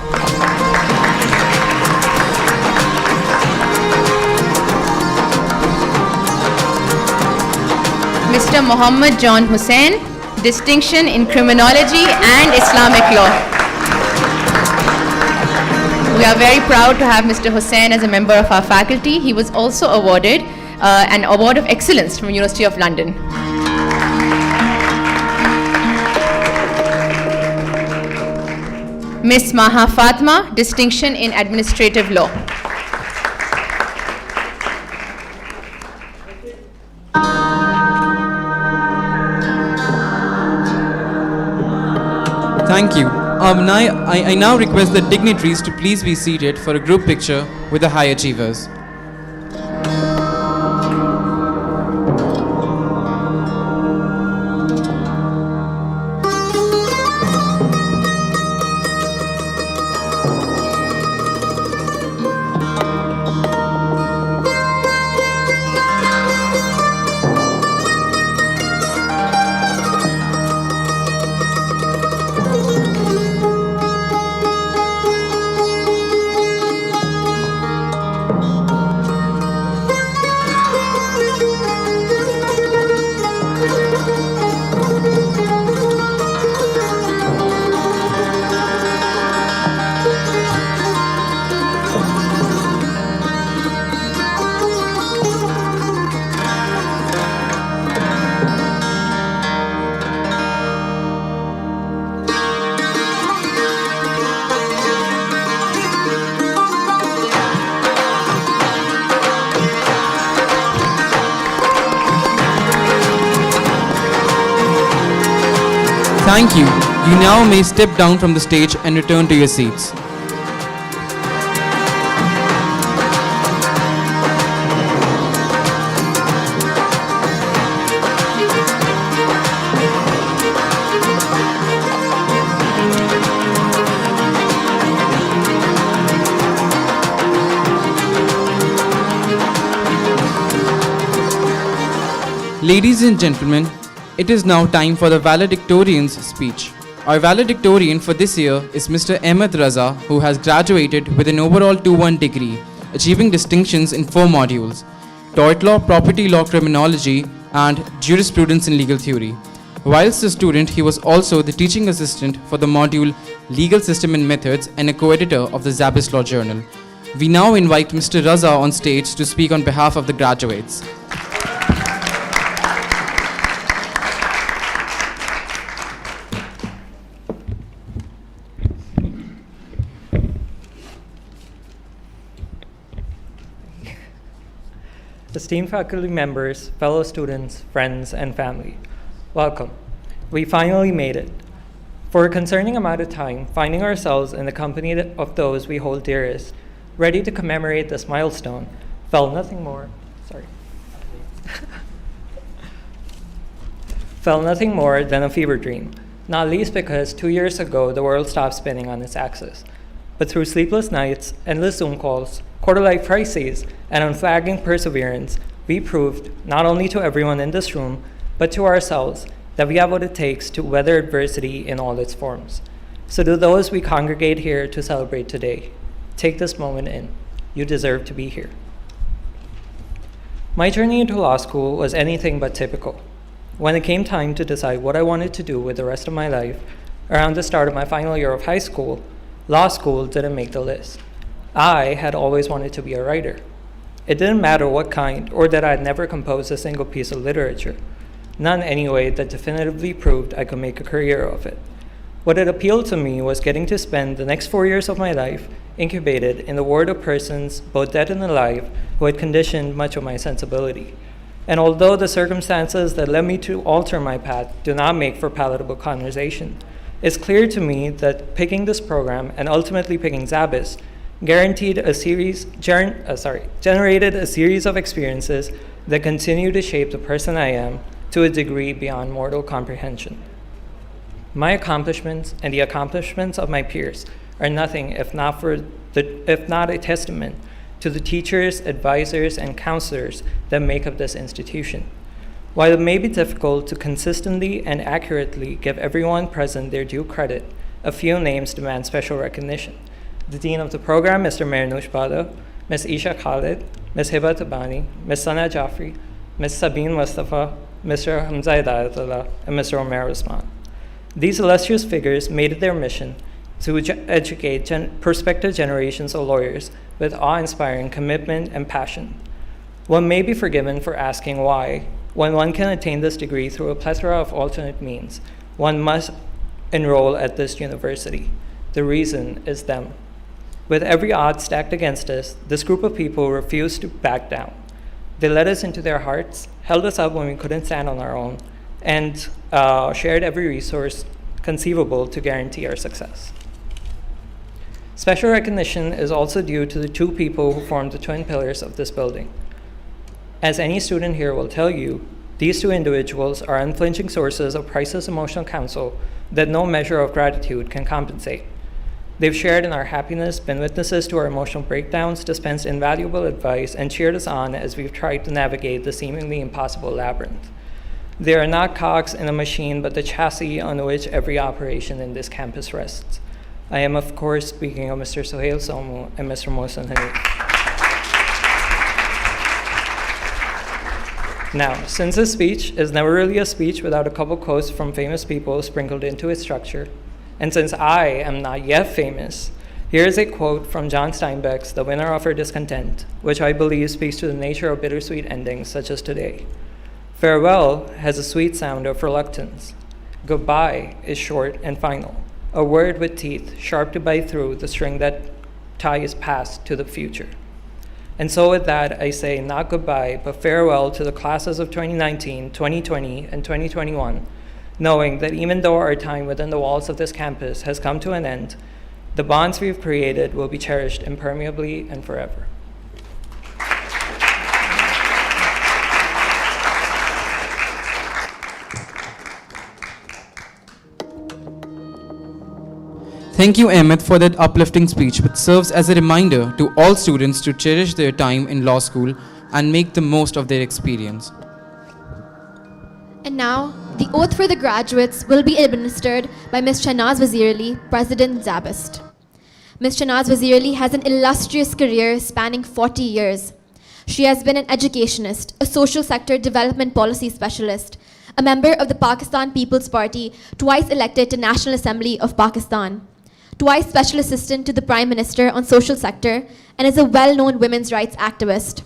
Mr. Muhammad John Hussain, distinction in criminology and Islamic law. We are very proud to have Mr. Hussain as a member of our faculty. He was also awarded an Award of Excellence from University of London. Ms. Maha Fatma, distinction in administrative law. Thank you. I now request the dignitaries to please be seated for a group picture with the high achievers. Thank you. You now may step down from the stage and return to your seats. Ladies and gentlemen, it is now time for the valedictorian's speech. Our valedictorian for this year is Mr. Ahmed Raza, who has graduated with an overall 2-1 degree, achieving distinctions in 4 modules: tort law, property law, criminology, and jurisprudence in legal theory. Whilst a student, he was also the teaching assistant for the module Legal System and Methods and a co-editor of the SZABIST Law Journal. We now invite Mr. Raza on stage to speak on behalf of the graduates. Esteemed faculty members, fellow students, friends, and family, welcome. We finally made it. For a concerning amount of time, finding ourselves in the company of those we hold dearest, ready to commemorate this milestone, felt nothing more than a fever dream, not least because 2 years ago the world stopped spinning on its axis. But through sleepless nights, endless Zoom calls, quarter-life crises, and unflagging perseverance, we proved, not only to everyone in this room, but to ourselves, that we have what it takes to weather adversity in all its forms. So to those we congregate here to celebrate today, take this moment in. You deserve to be here. My journey into law school was anything but typical. When it came time to decide what I wanted to do with the rest of my life, around the start of my final year of high school, law school didn't make the list. I had always wanted to be a writer. It didn't matter what kind, or that I had never composed a single piece of literature. None anyway that definitively proved I could make a career of it. What had appealed to me was getting to spend the next 4 years of my life incubated in the world of persons, both dead and alive, who had conditioned much of my sensibility. And although the circumstances that led me to alter my path do not make for palatable conversation, it's clear to me that picking this program and ultimately picking SZABIST generated a series of experiences that continue to shape the person I am to a degree beyond mortal comprehension. My accomplishments and the accomplishments of my peers are nothing if not a testament to the teachers, advisors, and counselors that make up this institution. While it may be difficult to consistently and accurately give everyone present their due credit, a few names demand special recognition. The Dean of the program, Mr. Mernoush Bada, Ms. Isha Khalid, Ms. Hiba Tabani, Ms. Sana Jafri, Ms. Sabine Mustafa, Mr. Hamza Hidayatullah, and Mr. Omer Usman. These illustrious figures made it their mission to educate prospective generations of lawyers with awe-inspiring commitment and passion. One may be forgiven for asking why, when one can attain this degree through a plethora of alternate means, one must enroll at this university. The reason is them. With every odd stacked against us, this group of people refused to back down. They let us into their hearts, held us up when we couldn't stand on our own, and shared every resource conceivable to guarantee our success. Special recognition is also due to the 2 people who formed the twin pillars of this building. As any student here will tell you, these 2 individuals are unflinching sources of priceless emotional counsel that no measure of gratitude can compensate. They've shared in our happiness, been witnesses to our emotional breakdowns, dispensed invaluable advice, and cheered us on as we've tried to navigate the seemingly impossible labyrinth. They are not cogs in a machine, but the chassis on which every operation in this campus rests. I am, of course, speaking of Mr. Sohail Somu and Mr. Mohsen Hanif. Now, since this speech is never really a speech without a couple quotes from famous people sprinkled into its structure, and since I am not yet famous, here is a quote from John Steinbeck's The Winner of Our Discontent, which I believe speaks to the nature of bittersweet endings such as today. Farewell has a sweet sound of reluctance. Goodbye is short and final, a word with teeth sharp to bite through the string that ties past to the future. And so with that, I say not goodbye, but farewell to the classes of 2019, 2020, and 2021, knowing that even though our time within the walls of this campus has come to an end, the bonds we've created will be cherished impermeably and forever. Thank you, Ahmed, for that uplifting speech, which serves as a reminder to all students to cherish their time in law school and make the most of their experience. And now, the oath for the graduates will be administered by Ms. Shahnaz Wazir Ali, President SZABIST. Ms. Shahnaz Wazir Ali has an illustrious career spanning 40 years. She has been an educationist, a social sector development policy specialist, a member of the Pakistan People's Party, twice elected to National Assembly of Pakistan, twice Special Assistant to the Prime Minister on Social Sector, and is a well-known women's rights activist.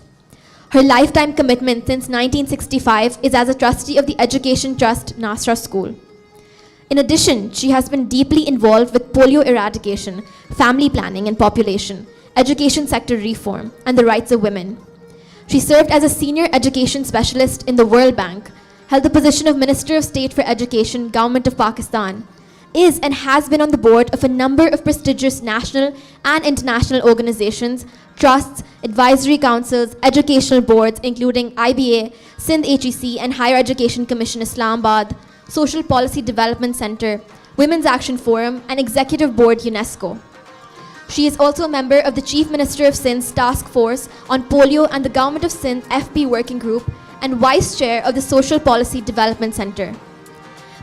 Her lifetime commitment since 1965 is as a trustee of the Education Trust Nasra School. In addition, she has been deeply involved with polio eradication, family planning and population, education sector reform, and the rights of women. She served as a senior education specialist in the World Bank, held the position of Minister of State for Education, Government of Pakistan, is and has been on the board of a number of prestigious national and international organizations, trusts, advisory councils, educational boards, including IBA, Sindh HEC, and Higher Education Commission Islamabad, Social Policy Development Center, Women's Action Forum, and Executive Board UNESCO. She is also a member of the Chief Minister of Sindh's Task Force on Polio and the Government of Sindh FP Working Group, and Vice Chair of the Social Policy Development Center.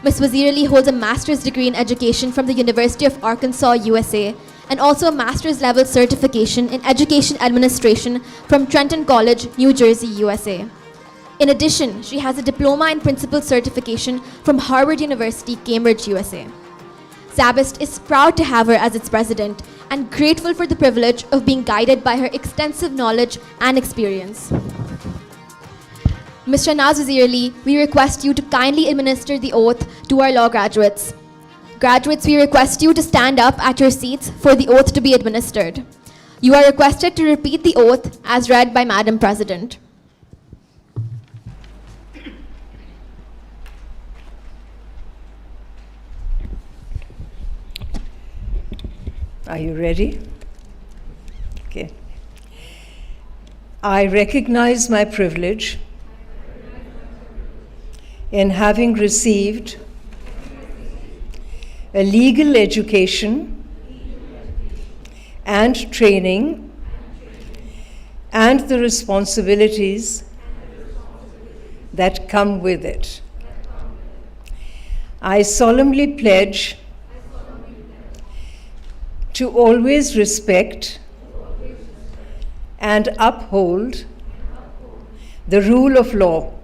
Ms. Wazir Ali holds a master's degree in education from the University of Arkansas, USA, and also a master's level certification in education administration from Trenton College, New Jersey, USA. In addition, she has a diploma in principal certification from Harvard University, Cambridge, USA. SZABIST is proud to have her as its president and grateful for the privilege of being guided by her extensive knowledge and experience. Ms. Shahnaz Wazir Ali, we request you to kindly administer the oath to our law graduates. Graduates, we request you to stand up at your seats for the oath to be administered. You are requested to repeat the oath as read by Madam President. Are you ready? Okay. I recognize my privilege in having received a legal education and training and the responsibilities that come with it. I solemnly pledge to always respect and uphold the rule of law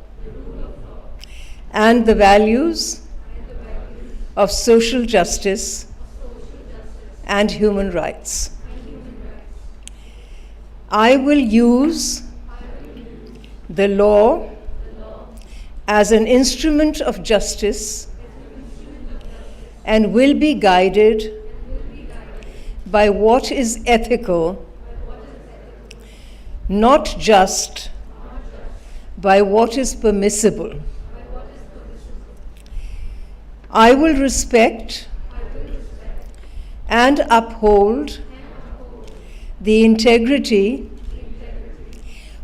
and the values of social justice and human rights. I will use the law as an instrument of justice and will be guided by what is ethical, not just by what is permissible. I will respect and uphold the integrity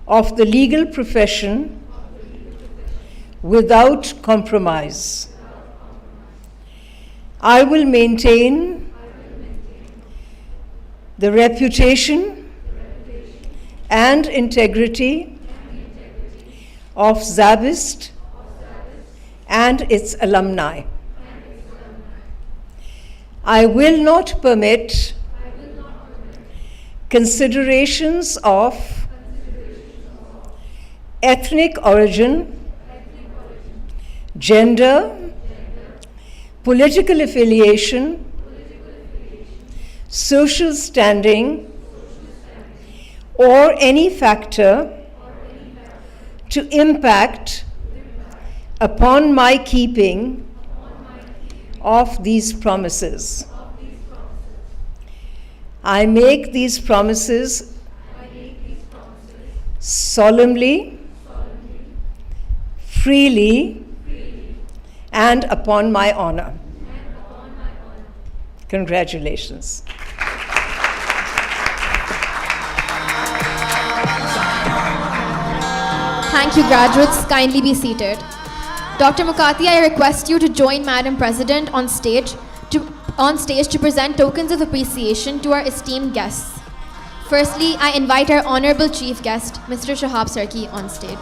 of the legal profession without compromise. I will maintain the reputation and integrity of SZABIST and its alumni. I will not permit considerations of ethnic origin, gender, political affiliation, social standing, or any factor to impact upon my keeping of these promises. I make these promises solemnly, freely, and upon my honor. Congratulations. Thank you, graduates. Kindly be seated. Dr. Mukati, I request you to join Madam President on stage to present tokens of appreciation to our esteemed guests. Firstly, I invite our honorable chief guest, Mr. Shahab Sarki, on stage.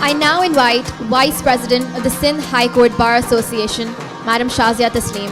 I now invite Vice President of the Sindh High Court Bar Association, Madam Shazia Tasleem.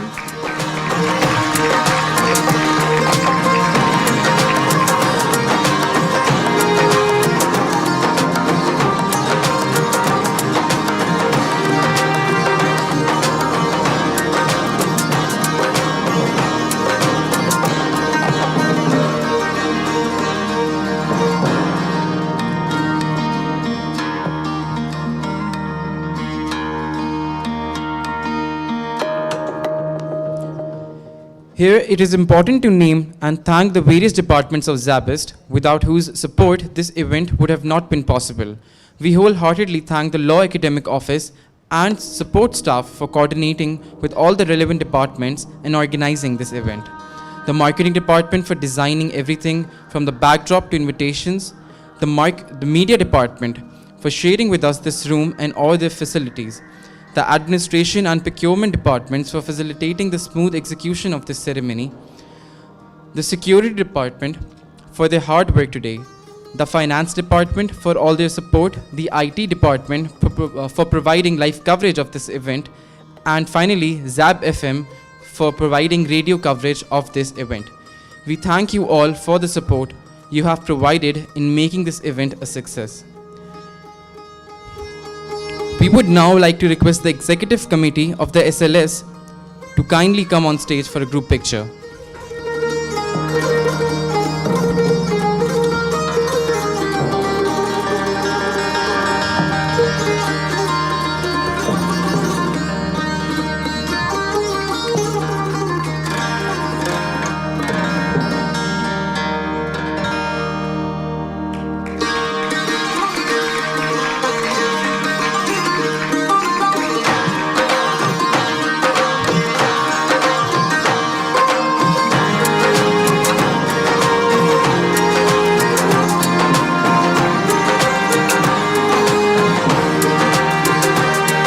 Here, it is important to name and thank the various departments of SZABIST, without whose support this event would have not been possible. We wholeheartedly thank the Law Academic Office and support staff for coordinating with all the relevant departments and organizing this event. The Marketing Department for designing everything from the backdrop to invitations, the Media Department for sharing with us this room and all their facilities, the Administration and Procurement Departments for facilitating the smooth execution of this ceremony, the Security Department for their hard work today, the Finance Department for all their support, the IT Department for providing live coverage of this event, and finally, ZAB FM for providing radio coverage of this event. We thank you all for the support you have provided in making this event a success. We would now like to request the Executive Committee of the SLS to kindly come on stage for a group picture.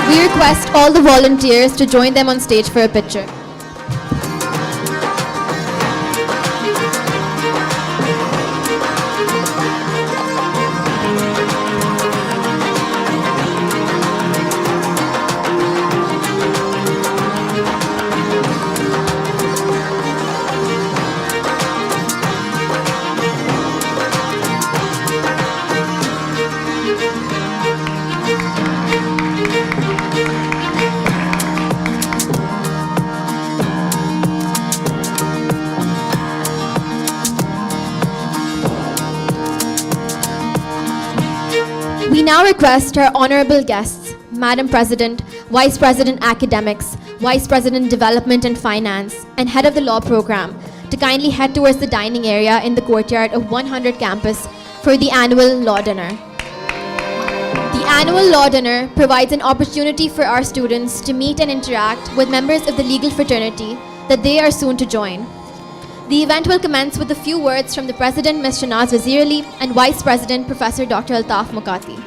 We request all the volunteers to join them on stage for a picture. We now request our honorable guests, Madam President, Vice President Academics, Vice President Development and Finance, and Head of the Law Program, to kindly head towards the dining area in the courtyard of 100 campus for the annual Law Dinner. The annual Law Dinner provides an opportunity for our students to meet and interact with members of the legal fraternity that they are soon to join. The event will commence with a few words from the President, Ms. Shanaz Wazir Ali, and Vice President, Professor Dr. Altaf Mukati,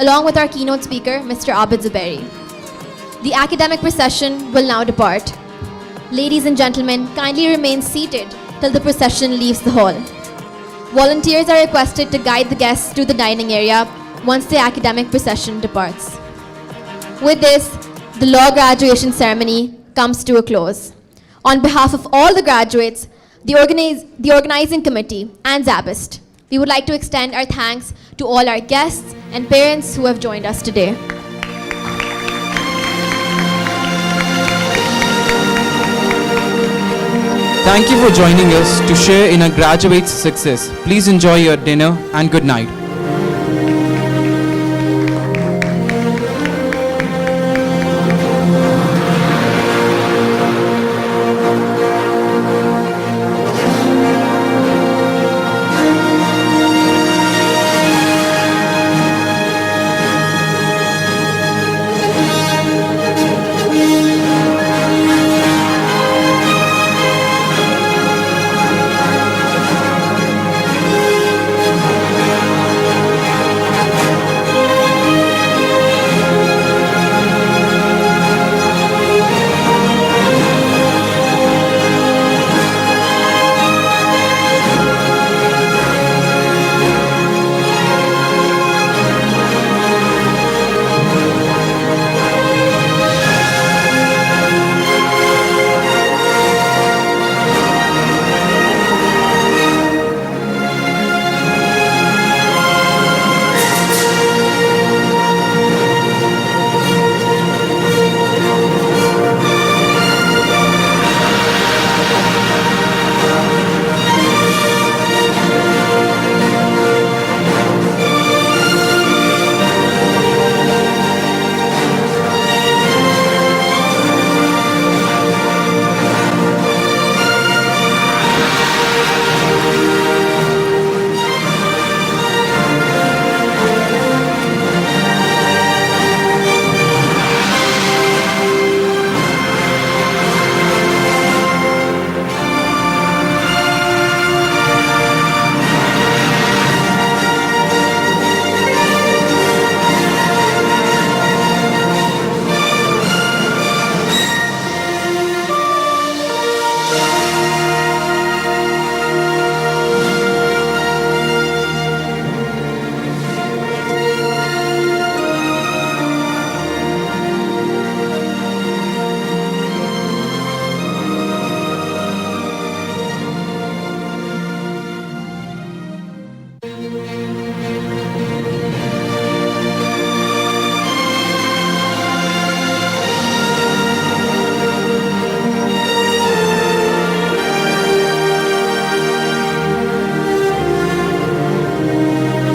along with our keynote speaker, Mr. Abid Zubairi. The academic procession will now depart. Ladies and gentlemen, kindly remain seated till the procession leaves the hall. Volunteers are requested to guide the guests to the dining area once the academic procession departs. With this, the law graduation ceremony comes to a close. On behalf of all the graduates, the organizing committee, and SZABIST, we would like to extend our thanks to all our guests and parents who have joined us today. Thank you for joining us to share in our graduates' success. Please enjoy your dinner and good night.